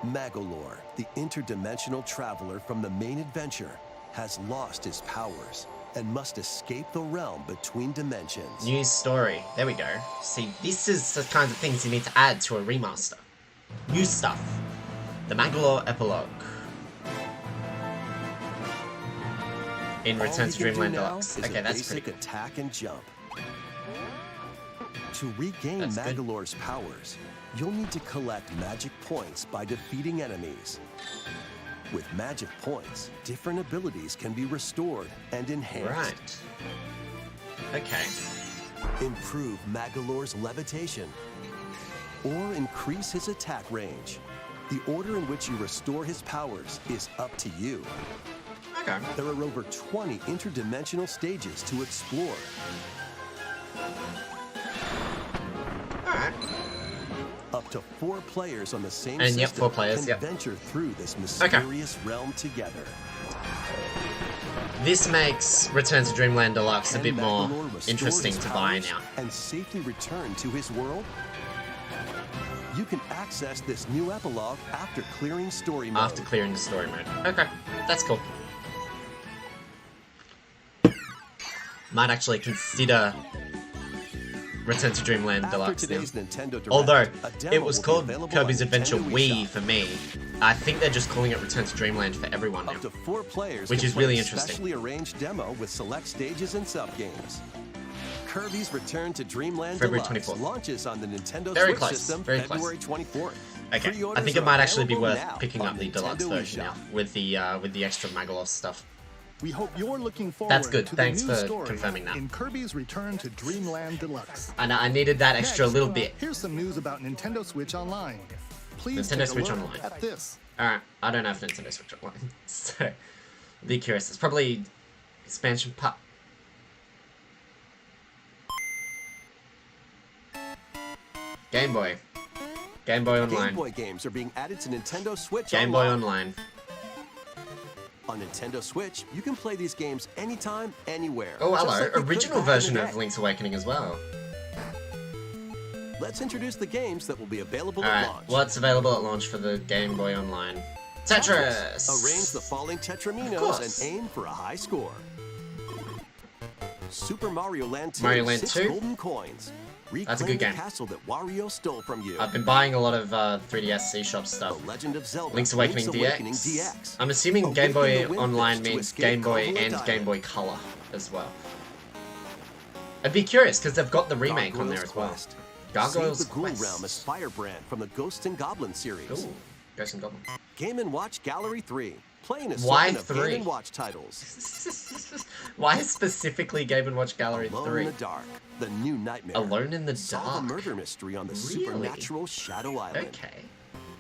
Speaker 3: Magolor, the interdimensional traveler from the main adventure, has lost his powers and must escape the realm between dimensions.
Speaker 1: New story. There we go. See, this is the kind of things you need to add to a remaster. New stuff. The Magolor Epilogue. In
Speaker 3: All
Speaker 1: Return
Speaker 3: you
Speaker 1: to
Speaker 3: can do
Speaker 1: Dreamland
Speaker 3: now
Speaker 1: Deluxe.
Speaker 3: is
Speaker 1: Okay,
Speaker 3: a
Speaker 1: that's pretty
Speaker 3: basic
Speaker 1: good.
Speaker 3: attack and jump. To regain
Speaker 1: That's good.
Speaker 3: Magolor's powers, you'll need to collect magic points by defeating enemies. With magic points, different abilities can be restored and enhanced.
Speaker 1: Right. Okay.
Speaker 3: Improve Magolor's levitation, or increase his attack range. The order in which you restore his powers is up to you.
Speaker 1: Okay.
Speaker 3: There are over 20 interdimensional stages to explore.
Speaker 1: Alright.
Speaker 3: Up to 4 players on the same
Speaker 1: And
Speaker 3: system
Speaker 1: yep, 4 players,
Speaker 3: can
Speaker 1: yep.
Speaker 3: venture through this mysterious realm together.
Speaker 1: This makes Return to Dreamland Deluxe a
Speaker 3: Can
Speaker 1: bit more
Speaker 3: Magolor restore
Speaker 1: interesting
Speaker 3: his
Speaker 1: to buy
Speaker 3: powers
Speaker 1: now.
Speaker 3: and safely return to his world? You can access this new epilogue after clearing story mode.
Speaker 1: After clearing the story mode. Okay, that's cool. Might actually consider Return to Dreamland Deluxe now. Although, it was called Kirby's Adventure Wii for me. I think they're just calling it Return to Dreamland for everyone now.
Speaker 3: Up to 4 players
Speaker 1: which is
Speaker 3: can
Speaker 1: really
Speaker 3: play a
Speaker 1: interesting.
Speaker 3: specially arranged demo with select stages and sub-games. Kirby's Return to Dreamland
Speaker 1: February
Speaker 3: Deluxe
Speaker 1: 24th.
Speaker 3: launches on the Nintendo
Speaker 1: Very
Speaker 3: Switch
Speaker 1: close,
Speaker 3: system
Speaker 1: very
Speaker 3: February 24th.
Speaker 1: Okay, I
Speaker 3: Pre-orders
Speaker 1: think it
Speaker 3: are
Speaker 1: might actually be
Speaker 3: available
Speaker 1: worth
Speaker 3: now
Speaker 1: picking
Speaker 3: on
Speaker 1: up the deluxe
Speaker 3: Nintendo
Speaker 1: version
Speaker 3: eShop.
Speaker 1: now with the extra Magaloff stuff.
Speaker 2: We hope you're looking forward
Speaker 1: That's good.
Speaker 2: to
Speaker 1: Thanks
Speaker 2: the new
Speaker 1: for
Speaker 2: story
Speaker 1: confirming that.
Speaker 2: in Kirby's Return to Dreamland Deluxe.
Speaker 1: And I needed that extra
Speaker 2: Next,
Speaker 1: little bit.
Speaker 2: Here's some news about Nintendo Switch Online. Please
Speaker 1: Nintendo
Speaker 2: take
Speaker 1: Switch
Speaker 2: a look
Speaker 1: Online.
Speaker 2: at this.
Speaker 1: Alright, I don't have Nintendo Switch Online, so be curious. It's probably expansion pack. Game Boy. Game Boy Online.
Speaker 3: Game Boy games are being added to Nintendo Switch
Speaker 1: Game Boy Online.
Speaker 3: On Nintendo Switch, you can play these games anytime, anywhere.
Speaker 1: Oh,
Speaker 3: just
Speaker 1: hello.
Speaker 3: like you could
Speaker 1: Original
Speaker 3: back in the
Speaker 1: version of
Speaker 3: day.
Speaker 1: Link's Awakening as well.
Speaker 3: Let's introduce the games that will be available at
Speaker 1: Alright,
Speaker 3: launch.
Speaker 1: what's available at launch for the Game Boy Online? Tetris!
Speaker 3: Arrange the falling Tetraminos
Speaker 1: course.
Speaker 3: and aim for a high score. Super Mario Land 2,
Speaker 1: Mario Land
Speaker 3: 6
Speaker 1: 2?
Speaker 3: golden coins. Reclaim
Speaker 1: That's a good
Speaker 3: the
Speaker 1: game.
Speaker 3: castle that Wario stole from you.
Speaker 1: I've been buying a lot of 3DS eShop stuff.
Speaker 3: The Legend of Zelda,
Speaker 1: Link's Awakening DX. I'm assuming Game Boy Online means Game Boy and Game Boy Color as well. I'd be curious because they've got the remake on there as well. Gargoyle's
Speaker 3: Save the Ghoul
Speaker 1: Quest.
Speaker 3: Realm as Firebrand from the Ghosts and Goblins series.
Speaker 1: Ooh, Ghost and Goblin.
Speaker 3: Game & Watch Gallery 3. Play an
Speaker 1: Why
Speaker 3: assortment of
Speaker 1: 3?
Speaker 3: Game & Watch titles.
Speaker 1: Why specifically Game & Watch Gallery
Speaker 3: Alone
Speaker 1: 3?
Speaker 3: in the Dark. The New Nightmare.
Speaker 1: Alone in the
Speaker 3: Solve
Speaker 1: Dark?
Speaker 3: a murder mystery on the
Speaker 1: Really?
Speaker 3: supernatural Shadow Island.
Speaker 1: Okay.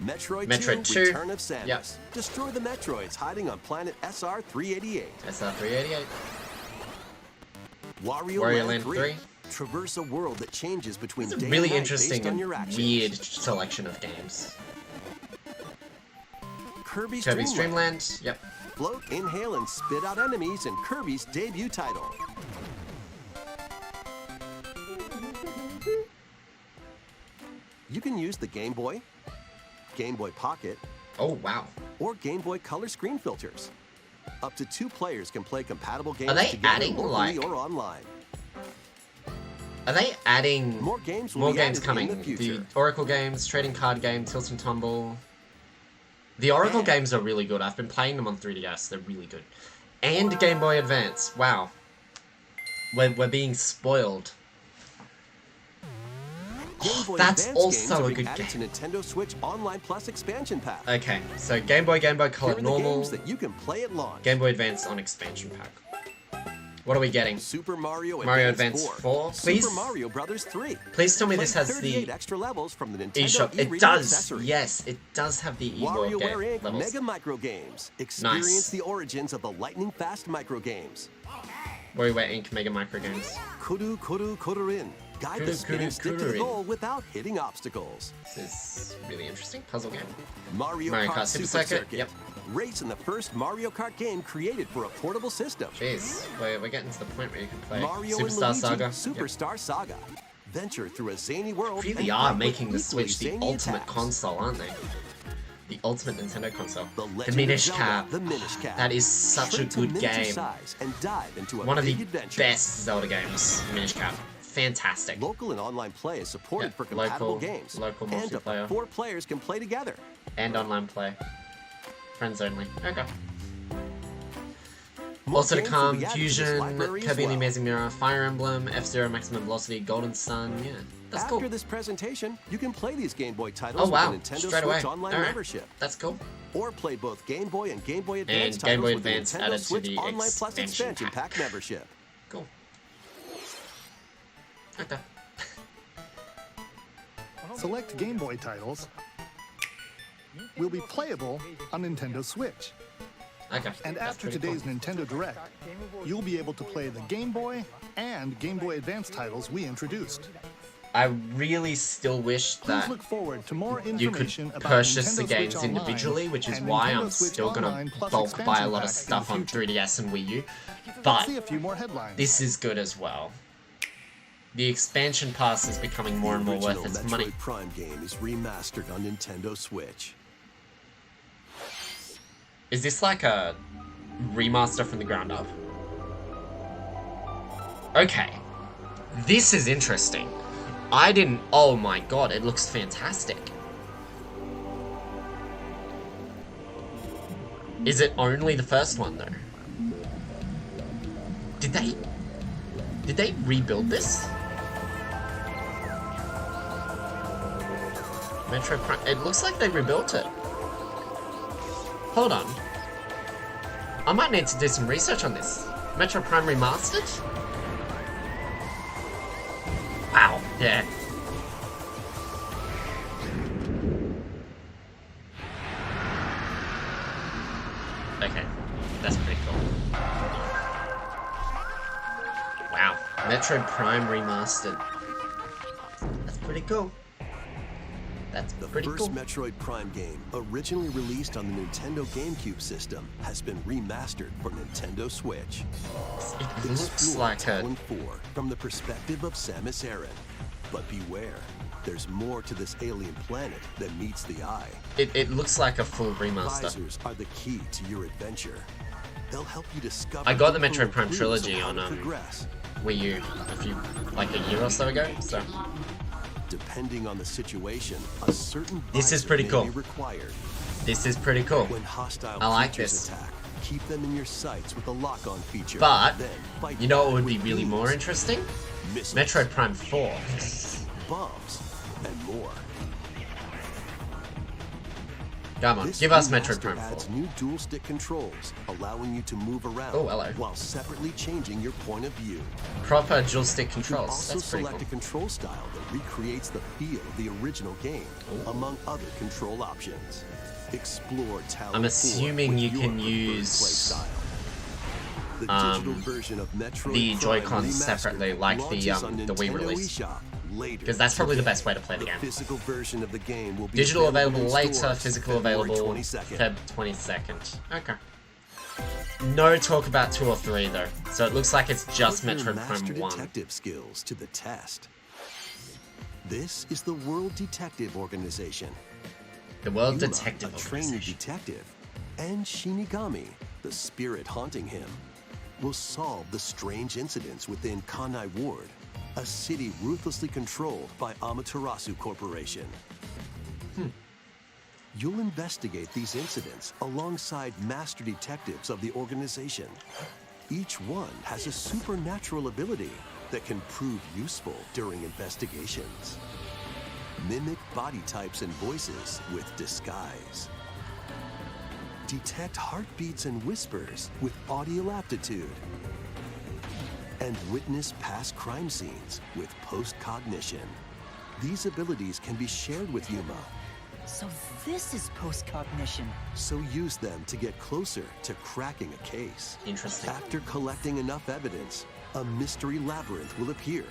Speaker 3: Metroid 2,
Speaker 1: 2.
Speaker 3: Return of Samus.
Speaker 1: Yep.
Speaker 3: Destroy the Metroids hiding on planet SR-388.
Speaker 1: SR388.
Speaker 3: Wario
Speaker 1: Land 3.
Speaker 3: Traverse a world that changes between
Speaker 1: It's
Speaker 3: day
Speaker 1: a really
Speaker 3: and night
Speaker 1: interesting
Speaker 3: based on
Speaker 1: and
Speaker 3: your actions.
Speaker 1: weird selection of games.
Speaker 3: Kirby's
Speaker 1: Kirby's
Speaker 3: Dreamland.
Speaker 1: Dreamland. Yep.
Speaker 3: Float, inhale, and spit out enemies in Kirby's debut title. You can use the Game Boy, Game Boy Pocket,
Speaker 1: Oh, wow.
Speaker 3: or Game Boy Color screen filters. Up to 2 players can play compatible games
Speaker 1: Are they
Speaker 3: together
Speaker 1: adding,
Speaker 3: locally
Speaker 1: like-
Speaker 3: or online.
Speaker 1: Are they adding
Speaker 3: More games will
Speaker 1: more
Speaker 3: be
Speaker 1: games
Speaker 3: added
Speaker 1: coming?
Speaker 3: in the future.
Speaker 1: Oracle games, trading card game, Tilt and Tumble. The Oracle games are really good. I've been playing them on 3DS. They're really good. And Game Boy Advance. Wow. We're being spoiled.
Speaker 3: Game Boy
Speaker 1: That's
Speaker 3: Advance
Speaker 1: also
Speaker 3: games
Speaker 1: a
Speaker 3: are being
Speaker 1: good
Speaker 3: added
Speaker 1: game.
Speaker 3: to Nintendo Switch Online Plus expansion pack.
Speaker 1: Okay, so Game Boy Color
Speaker 3: Here are the
Speaker 1: normal,
Speaker 3: games that you can play at launch.
Speaker 1: Game Boy Advance on expansion pack. What are we getting?
Speaker 3: Super Mario
Speaker 1: Advance 4. Please,
Speaker 3: Super Mario Brothers 3.
Speaker 1: please tell me
Speaker 3: Play
Speaker 1: this has
Speaker 3: 38
Speaker 1: the
Speaker 3: extra levels from the Nintendo
Speaker 1: eShop. It
Speaker 3: eReader
Speaker 1: does.
Speaker 3: accessory.
Speaker 1: Yes, it does have the eBoard
Speaker 3: WarioWare
Speaker 1: game
Speaker 3: Inc.
Speaker 1: levels.
Speaker 3: Mega Micro Games. Experience
Speaker 1: Nice.
Speaker 3: the origins of the lightning fast micro games.
Speaker 1: WarioWare Inc. Mega Micro Games.
Speaker 3: Kuru Kuru Kururin. Guide the
Speaker 1: Kuru
Speaker 3: spinning
Speaker 1: Kuru
Speaker 3: stick to the
Speaker 1: Kururin.
Speaker 3: goal without hitting obstacles.
Speaker 1: This is really interesting. Puzzle game.
Speaker 3: Mario Kart Super Circuit.
Speaker 1: Yep.
Speaker 3: Race in the first Mario Kart game created for a portable system.
Speaker 1: Jeez, we're getting to the point where you can play
Speaker 3: Mario
Speaker 1: Superstar
Speaker 3: and Luigi
Speaker 1: Saga.
Speaker 3: Superstar Saga. Venture through a zany world.
Speaker 1: Yep. Really
Speaker 3: and
Speaker 1: are
Speaker 3: fight with
Speaker 1: making the
Speaker 3: equally
Speaker 1: Switch the
Speaker 3: zany
Speaker 1: ultimate
Speaker 3: attacks.
Speaker 1: console, aren't they? The ultimate Nintendo console.
Speaker 3: The
Speaker 1: The
Speaker 3: Legend
Speaker 1: Minish
Speaker 3: of Zelda,
Speaker 1: Cap.
Speaker 3: The Minish Cap.
Speaker 1: That is such a
Speaker 3: Shrink to
Speaker 1: good
Speaker 3: miniature
Speaker 1: game.
Speaker 3: size and dive into a
Speaker 1: One of the
Speaker 3: big adventure.
Speaker 1: best Zelda games, Minish Cap. Fantastic.
Speaker 3: Local and online play is supported
Speaker 1: Yeah,
Speaker 3: for compatible
Speaker 1: local-
Speaker 3: games.
Speaker 1: local
Speaker 3: and up to
Speaker 1: multiplayer.
Speaker 3: 4 players can play together.
Speaker 1: And online play. Friends only. Okay.
Speaker 3: More
Speaker 1: Also to
Speaker 3: games will
Speaker 1: come,
Speaker 3: be added to this
Speaker 1: Fusion,
Speaker 3: library as
Speaker 1: Kirby and the
Speaker 3: well.
Speaker 1: Amazing Mirror, Fire Emblem, F-Zero Maximum Velocity, Golden Sun, yeah. That's
Speaker 3: After
Speaker 1: cool.
Speaker 3: this presentation, you can play these Game Boy titles
Speaker 1: Oh wow,
Speaker 3: with the Nintendo
Speaker 1: straight away.
Speaker 3: Switch Online
Speaker 1: Alright.
Speaker 3: membership.
Speaker 1: That's cool.
Speaker 3: Or play both Game Boy and Game Boy Advance
Speaker 1: And
Speaker 3: titles
Speaker 1: Game Boy
Speaker 3: with the
Speaker 1: Advance
Speaker 3: Nintendo
Speaker 1: added to
Speaker 3: Switch
Speaker 1: the
Speaker 3: Online Plus
Speaker 1: expansion
Speaker 3: expansion
Speaker 1: pack.
Speaker 3: pack membership.
Speaker 1: Cool. Okay.
Speaker 2: Select Game Boy titles will be playable on Nintendo Switch.
Speaker 1: Okay.
Speaker 2: And
Speaker 1: That's
Speaker 2: after
Speaker 1: pretty
Speaker 2: today's
Speaker 1: cool.
Speaker 2: Nintendo Direct, you'll be able to play the Game Boy and Game Boy Advance titles we introduced.
Speaker 1: I really still wish
Speaker 2: Please
Speaker 1: that
Speaker 2: look forward to more
Speaker 1: you
Speaker 2: information
Speaker 1: could
Speaker 2: about
Speaker 1: purchase the
Speaker 2: Nintendo
Speaker 1: games
Speaker 2: Switch Online
Speaker 1: individually, which is
Speaker 2: and
Speaker 1: why
Speaker 2: Nintendo
Speaker 1: I'm
Speaker 2: Switch
Speaker 1: still gonna
Speaker 2: Online Plus
Speaker 1: bulk buy a
Speaker 2: expansion
Speaker 1: lot of
Speaker 2: pack in
Speaker 1: stuff
Speaker 2: the
Speaker 1: on
Speaker 2: future.
Speaker 1: 3DS and Wii U.
Speaker 2: Let's
Speaker 1: But
Speaker 2: see a few more headlines.
Speaker 1: this is good as well. The expansion pass is becoming more and more worth
Speaker 3: The
Speaker 1: its
Speaker 3: original
Speaker 1: money.
Speaker 3: Metroid Prime game is remastered on Nintendo Switch.
Speaker 1: Is this like a remaster from the ground up? Okay. This is interesting. I didn't... Oh my god, it looks fantastic. Is it only the first one, though? Did they rebuild this? Metroid Prime... It looks like they rebuilt it. Hold on. I might need to do some research on this. Metroid Prime Remastered? Wow, yeah. Okay, that's pretty cool. Wow, Metroid Prime Remastered. That's pretty cool. That's pretty
Speaker 3: The
Speaker 1: cool.
Speaker 3: first Metroid Prime game, originally released on the Nintendo GameCube system, has been remastered for Nintendo Switch.
Speaker 1: It looks like a...
Speaker 3: Talon 4 from the perspective of Samus Aran. But beware, there's more to this alien planet than meets the eye.
Speaker 1: It looks like a full remaster.
Speaker 3: Advisors are the key to your adventure. They'll help you discover...
Speaker 1: I got the
Speaker 3: clues
Speaker 1: Metroid Prime
Speaker 3: of
Speaker 1: trilogy
Speaker 3: how
Speaker 1: on
Speaker 3: to progress.
Speaker 1: Wii U like a year or so ago, so...
Speaker 3: Depending on the situation, a certain
Speaker 1: This is
Speaker 3: visor
Speaker 1: pretty
Speaker 3: may
Speaker 1: cool.
Speaker 3: be required.
Speaker 1: This is pretty cool.
Speaker 3: When hostile
Speaker 1: I like
Speaker 3: creatures
Speaker 1: this.
Speaker 3: attack, keep them in your sights with the lock-on feature.
Speaker 1: But,
Speaker 3: then fight
Speaker 1: you know what
Speaker 3: back
Speaker 1: would be
Speaker 3: with
Speaker 1: really
Speaker 3: beams,
Speaker 1: more interesting?
Speaker 3: missiles,
Speaker 1: Metroid Prime 4.
Speaker 3: bombs, and more.
Speaker 1: Come on,
Speaker 3: This
Speaker 1: give us
Speaker 3: remaster
Speaker 1: Metroid Prime 4.
Speaker 3: adds new dual-stick controls, allowing you to move around
Speaker 1: Oh, hello.
Speaker 3: while separately changing your point of view.
Speaker 1: Proper dual stick
Speaker 3: You
Speaker 1: controls.
Speaker 3: also
Speaker 1: That's pretty
Speaker 3: select
Speaker 1: cool.
Speaker 3: a control style that recreates the feel of the original game, among other control options. Explore Talon
Speaker 1: I'm
Speaker 3: 4
Speaker 1: assuming
Speaker 3: with
Speaker 1: you
Speaker 3: your
Speaker 1: can
Speaker 3: preferred
Speaker 1: use,
Speaker 3: play style. The digital version of Metroid
Speaker 1: the
Speaker 3: Prime
Speaker 1: Joy-Cons
Speaker 3: Remastered
Speaker 1: separately, like the
Speaker 3: launches on
Speaker 1: Wii
Speaker 3: Nintendo
Speaker 1: release.
Speaker 3: eShop later
Speaker 1: Because that's probably the
Speaker 3: today.
Speaker 1: best way to play the game.
Speaker 3: Physical version of the game will be
Speaker 1: Digital available
Speaker 3: in
Speaker 1: later,
Speaker 3: stores
Speaker 1: physical
Speaker 3: February
Speaker 1: available
Speaker 3: 22nd.
Speaker 1: Feb 22nd. Okay. No talk about 2 or 3 though, so it looks like it's just
Speaker 3: Put your
Speaker 1: Metroid
Speaker 3: master
Speaker 1: Prime 1.
Speaker 3: detective skills to the test. This is the World Detective Organization.
Speaker 1: The World
Speaker 3: Yuma,
Speaker 1: Detective
Speaker 3: a trainee
Speaker 1: Organization.
Speaker 3: detective, and Shinigami, the spirit haunting him, will solve the strange incidents within Kanai Ward, a city ruthlessly controlled by Amaterasu Corporation. You'll investigate these incidents alongside master detectives of the organization. Each one has a supernatural ability that can prove useful during investigations. Mimic body types and voices with disguise. Detect heartbeats and whispers with audio aptitude. And witness past crime scenes with post-cognition. These abilities can be shared with Yuma,
Speaker 9: So this is post-cognition.
Speaker 3: so use them to get closer to cracking a case.
Speaker 1: Interesting.
Speaker 3: After collecting enough evidence, a mystery labyrinth will appear.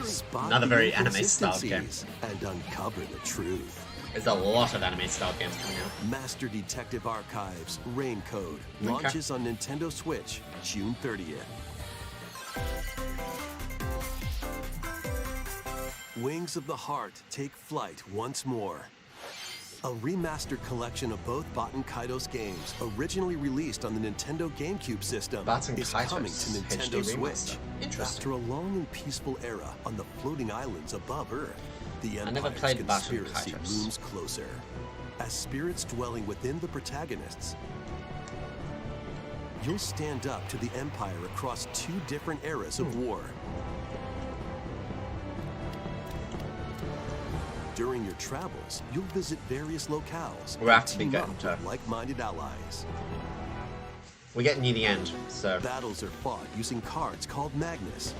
Speaker 3: Spot
Speaker 1: Another
Speaker 3: the
Speaker 1: very anime-styled game.
Speaker 3: inconsistencies and uncover the truth.
Speaker 1: There's a lot of anime-style games coming out.
Speaker 3: Master Detective Archives Rain Code launches on Nintendo Switch June 30th. Wings of the Heart take flight once more. A remastered collection of both Baten Kaitos games, originally released on the Nintendo GameCube system,
Speaker 1: Baten
Speaker 3: is
Speaker 1: Kaitos
Speaker 3: coming to Nintendo
Speaker 1: HD
Speaker 3: Switch.
Speaker 1: remaster. Interesting.
Speaker 3: After a long and peaceful era on the floating islands above Earth, the
Speaker 1: I never
Speaker 3: Empire's
Speaker 1: played Baten
Speaker 3: conspiracy
Speaker 1: Kaitos.
Speaker 3: looms closer. As spirits dwelling within the protagonists, you'll stand up to the Empire across 2 different eras of war. During your travels, you'll visit various locales
Speaker 1: We'll have
Speaker 3: and
Speaker 1: to be
Speaker 3: team
Speaker 1: getting
Speaker 3: up
Speaker 1: to-
Speaker 3: with like-minded allies.
Speaker 1: We're getting near the end, so...
Speaker 3: Battles are fought using cards called Magnus.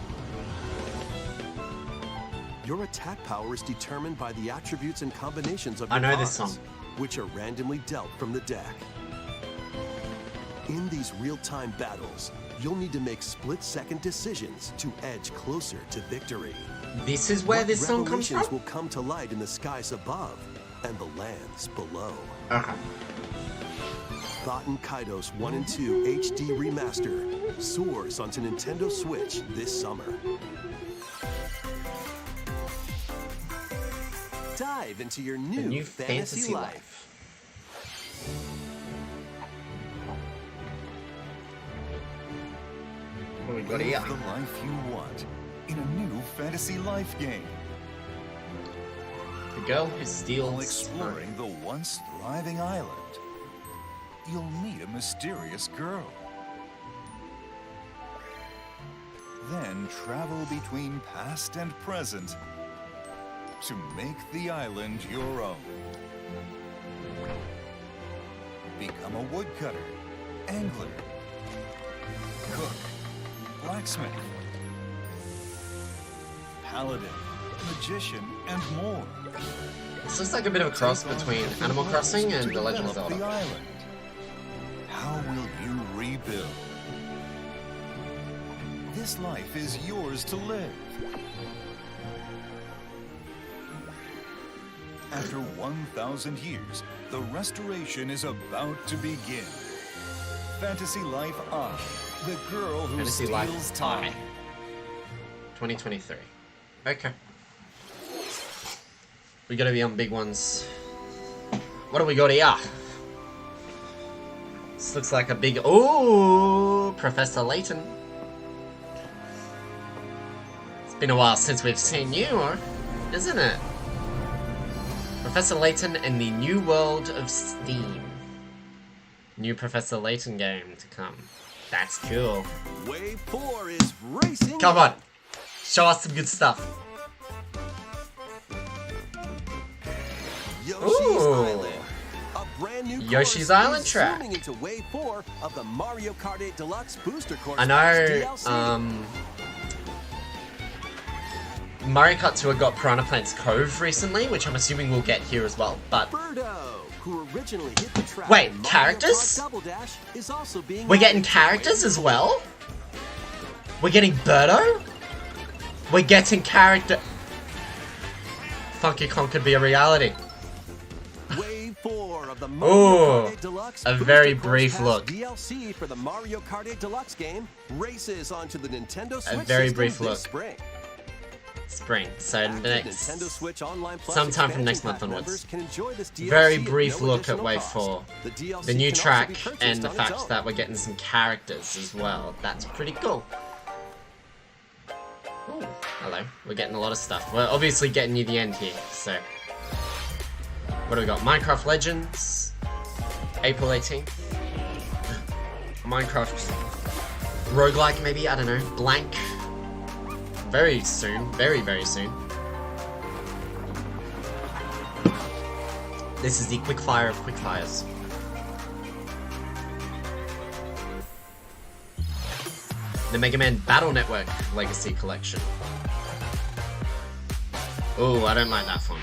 Speaker 3: Your attack power is determined by the attributes and combinations of your
Speaker 1: I know
Speaker 3: cards,
Speaker 1: this song.
Speaker 3: which are randomly dealt from the deck. In these real-time battles, you'll need to make split-second decisions to edge closer to victory.
Speaker 1: This is where
Speaker 3: What
Speaker 1: this song comes
Speaker 3: revelations
Speaker 1: from?
Speaker 3: will come to light in the skies above and the lands below.
Speaker 1: Okay.
Speaker 3: Baten Kaitos 1 and 2 HD Remaster soars onto Nintendo Switch this summer. Dive into your new fantasy life.
Speaker 1: What we got here?
Speaker 11: Live the life you want in a new fantasy life game.
Speaker 1: The girl who steals.
Speaker 11: While exploring the once thriving island, you'll meet a mysterious girl. Then travel between past and present to make the island your own. Become a woodcutter, angler, cook, blacksmith, paladin, magician, and more.
Speaker 1: This looks like a bit of a cross between Animal Crossing and The Legend of Zelda.
Speaker 11: The island. How will you rebuild? This life is yours to live. After 1,000 years, the restoration is about to begin. Fantasy Life I, the girl who
Speaker 1: Fantasy
Speaker 11: steals
Speaker 1: Life
Speaker 11: time.
Speaker 1: 2023. Okay. We gotta be on big ones. What do we got here? This looks like a big... Ooh! Professor Layton. It's been a while since we've seen you, isn't it? Professor Layton and the New World of Steam. New Professor Layton game to come. That's cool.
Speaker 3: Wave 4 is racing.
Speaker 1: Come on. Show us some good stuff.
Speaker 3: Yoshi's Island. A brand new
Speaker 1: Yoshi's Island track.
Speaker 3: Zooming into Wave 4 of the Mario Kart 8 Deluxe Booster Course.
Speaker 1: I know, Mario Kart Tour got Piranha Plants Cove recently, which I'm assuming we'll get here as well, but...
Speaker 3: Birdo, who originally hit the track
Speaker 1: wait,
Speaker 3: in
Speaker 1: characters?
Speaker 3: Mario Kart Double Dash, is also being
Speaker 1: We're getting characters as well? We're getting Birdo? We're getting character... Funky Kong could be a reality.
Speaker 3: Wave 4 of the Mario Kart 8 Deluxe
Speaker 1: a
Speaker 3: Booster
Speaker 1: very
Speaker 3: Course
Speaker 1: brief
Speaker 3: Pass
Speaker 1: look.
Speaker 3: DLC for the Mario Kart 8 Deluxe game races onto the Nintendo Switch
Speaker 1: A very
Speaker 3: system
Speaker 1: brief
Speaker 3: this
Speaker 1: look.
Speaker 3: spring.
Speaker 1: So
Speaker 3: Active
Speaker 1: next...
Speaker 3: Nintendo Switch Online Plus
Speaker 1: sometime from next
Speaker 3: expansion
Speaker 1: month
Speaker 3: pack members
Speaker 1: onwards.
Speaker 3: can enjoy this DLC
Speaker 1: Very
Speaker 3: at
Speaker 1: brief
Speaker 3: no
Speaker 1: look at
Speaker 3: additional
Speaker 1: Wave
Speaker 3: cost.
Speaker 1: 4.
Speaker 3: The DLC
Speaker 1: The new
Speaker 3: can also
Speaker 1: track
Speaker 3: be purchased
Speaker 1: and the
Speaker 3: on its
Speaker 1: fact
Speaker 3: own.
Speaker 1: that we're getting some characters as well. That's pretty cool. Ooh, hello. We're getting a lot of stuff. We're obviously getting near the end here, so... What do we got? Minecraft Legends. April 18th. Minecraft roguelike maybe, I don't know. Blank. Very soon. Very, very soon. This is the quickfire of quickfires. The Mega Man Battle Network Legacy Collection. Oh, I don't like that font.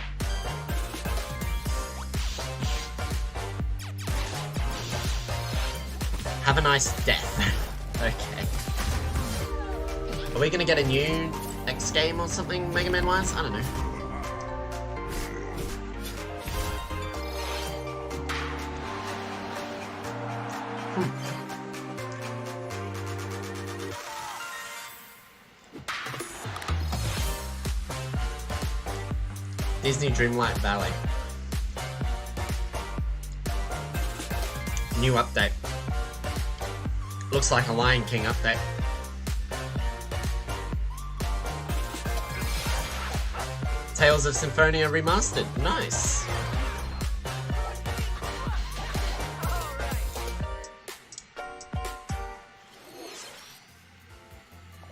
Speaker 1: Have a nice death. Okay. Are we gonna get a new X game or something, Mega Man wise? I don't know. Disney Dreamlight Valley. New update. Looks like a Lion King update. Tales of Symphonia Remastered. Nice.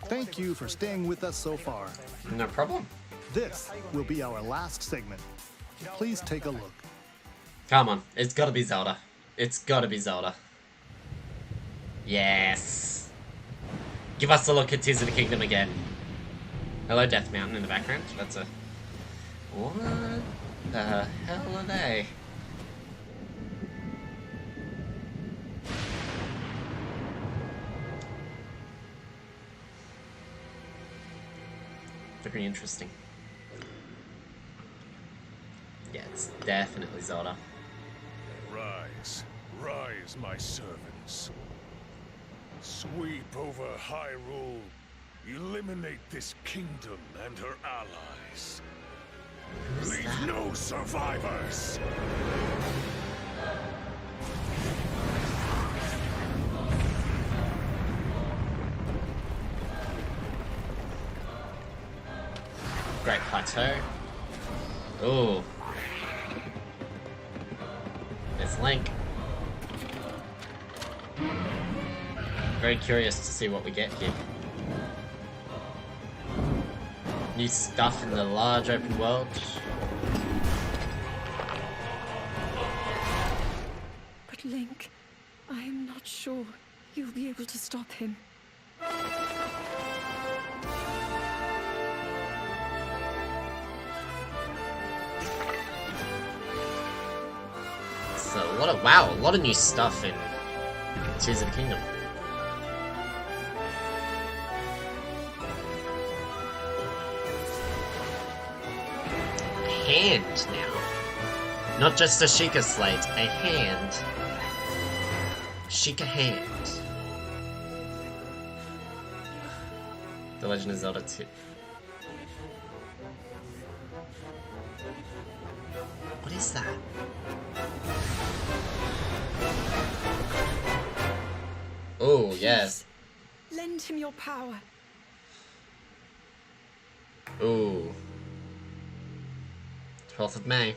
Speaker 2: Thank you for staying with us so far.
Speaker 1: No problem.
Speaker 2: This will be our last segment. Please take a look.
Speaker 1: Come on. It's gotta be Zelda. It's gotta be Zelda. Yes. Give us a look at Tears of the Kingdom again. Hello, Death Mountain in the background. That's a... What the hell are they? Very interesting. Yeah, it's definitely Zelda.
Speaker 11: Rise.
Speaker 6: Rise, my servants. Sweep over Hyrule. Eliminate this kingdom and her allies. Leave no survivors!
Speaker 1: Great Plateau. Ooh. There's Link. Very curious to see what we get here. New stuff in the large open world.
Speaker 4: But Link, I am not sure you'll be able to stop him.
Speaker 1: So a lot of new stuff in Tears of the Kingdom. Hand now. Not just a Sheikah slate, a hand. Sheikah hand. The Legend of Zelda 2. What is that? Oh, yes.
Speaker 4: Lend him your power.
Speaker 1: Ooh. 12th of May.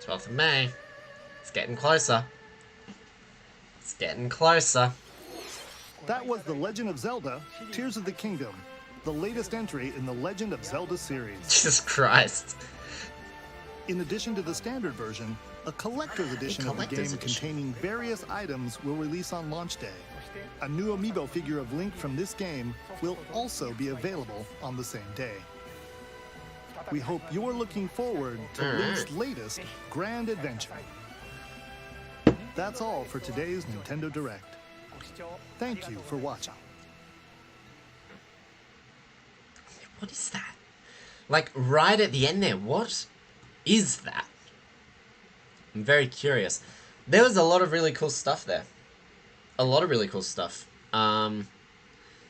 Speaker 1: 12th of May. It's getting closer. It's getting closer.
Speaker 2: That was The Legend of Zelda, Tears of the Kingdom, the latest entry in the Legend of Zelda series.
Speaker 1: Jesus Christ.
Speaker 2: In addition to the standard version, a collector's edition of the game containing various items will release on launch day. A new amiibo figure of Link from this game will also be available on the same day. We hope you're looking forward to Link's latest grand adventure. That's all for today's Nintendo Direct. Thank you for watching.
Speaker 1: What is that? Like, right at the end there, what is that? I'm very curious. There was a lot of really cool stuff there. A lot of really cool stuff.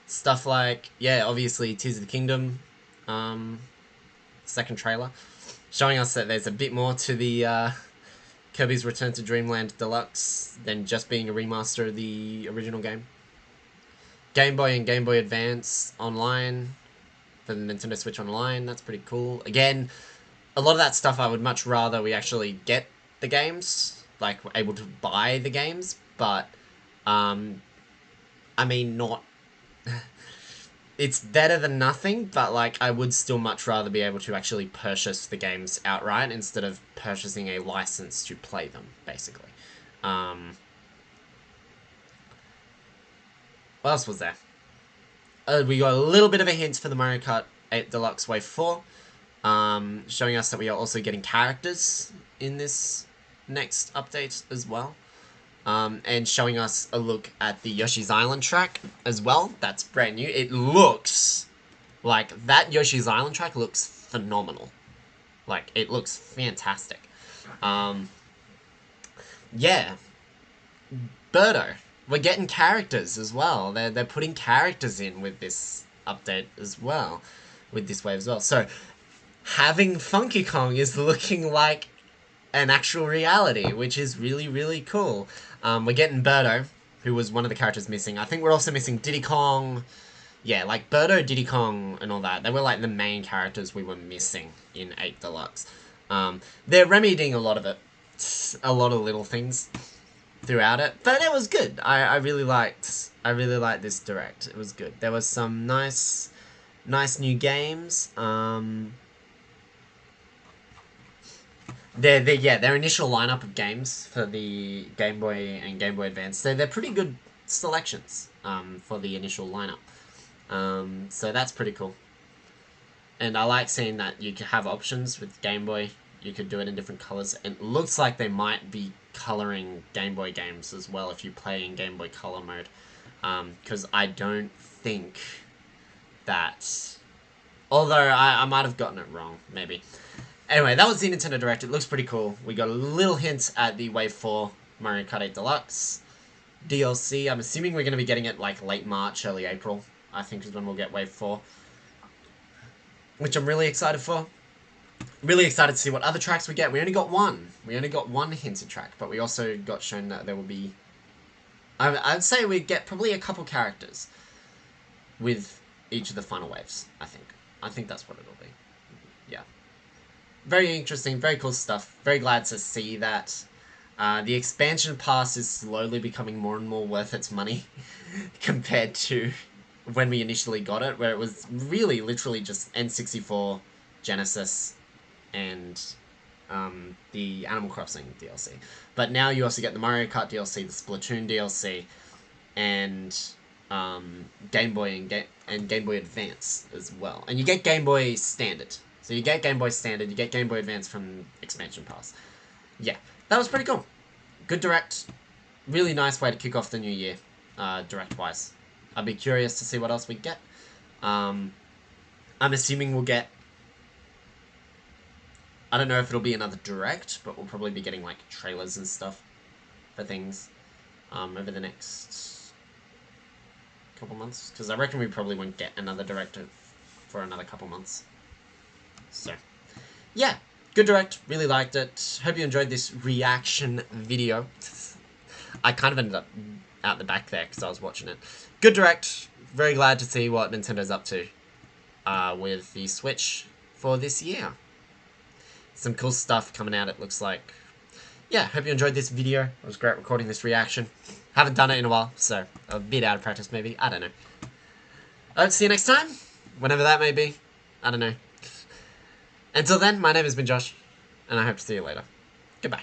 Speaker 1: Stuff like, yeah, obviously Tears of the Kingdom, second trailer, showing us that there's a bit more to the Kirby's Return to Dreamland Deluxe than just being a remaster of the original game. Game Boy and Game Boy Advance online for the Nintendo Switch Online, that's pretty cool. Again, a lot of that stuff I would much rather we actually get the games, like we're able to buy the games, but I mean, not... It's better than nothing, but like I would still much rather be able to actually purchase the games outright instead of purchasing a license to play them, basically. What else was there? We got a little bit of a hint for the Mario Kart 8 Deluxe Wave 4, showing us that we are also getting characters in this next update as well. And showing us a look at the Yoshi's Island track as well. That's brand new. It looks like that Yoshi's Island track looks phenomenal. Like, it looks fantastic. Yeah. Birdo. We're getting characters as well. They're putting characters in with this update as well. With this wave as well. So, having Funky Kong is looking like an actual reality, which is really, really cool. We're getting Birdo, who was one of the characters missing. I think we're also missing Diddy Kong. Yeah, like Birdo, Diddy Kong, and all that. They were like the main characters we were missing in 8 Deluxe. They're remedying a lot of it. A lot of little things throughout it. But it was good. I really liked this Direct. It was good. There was some nice new games. Their initial lineup of games for the Game Boy and Game Boy Advance, they're pretty good selections for the initial lineup. So that's pretty cool. And I like seeing that you can have options with Game Boy. You could do it in different colors. And it looks like they might be coloring Game Boy games as well if you play in Game Boy Color mode. Because I don't think that... Although I might have gotten it wrong, maybe. Anyway, that was the Nintendo Direct. It looks pretty cool. We got a little hint at the Wave 4 Mario Kart 8 Deluxe DLC. I'm assuming we're going to be getting it like late March, early April, I think is when we'll get Wave 4. Which I'm really excited for. Really excited to see what other tracks we get. We only got one. We only got one hinted track, but we also got shown that there will be... I'd say we get probably a couple characters with each of the final waves, I think. I think that's what it'll be. Yeah. Very interesting, very cool stuff. Very glad to see that the expansion pass is slowly becoming more and more worth its money compared to when we initially got it, where it was really literally just N64, Genesis, and the Animal Crossing DLC. But now you also get the Mario Kart DLC, the Splatoon DLC, and Game Boy and Game Boy Advance as well. And you get Game Boy Standard. So you get Game Boy Standard, you get Game Boy Advance from Expansion Pass. Yeah, that was pretty cool. Good Direct. Really nice way to kick off the new year, Direct-wise. I'd be curious to see what else we get. I'm assuming we'll get... I don't know if it'll be another Direct, but we'll probably be getting, like, trailers and stuff for things over the next couple months. Because I reckon we probably won't get another Direct for another couple months. So, yeah. Good Direct. Really liked it. Hope you enjoyed this reaction video. I kind of ended up out the back there because I was watching it. Good Direct. Very glad to see what Nintendo's up to with the Switch for this year. Some cool stuff coming out, it looks like. Yeah, hope you enjoyed this video. It was great recording this reaction. Haven't done it in a while, so a bit out of practice maybe. I don't know. I'll see you next time. Whenever that may be. I don't know. Until then, my name has been Josh, and I hope to see you later. Goodbye.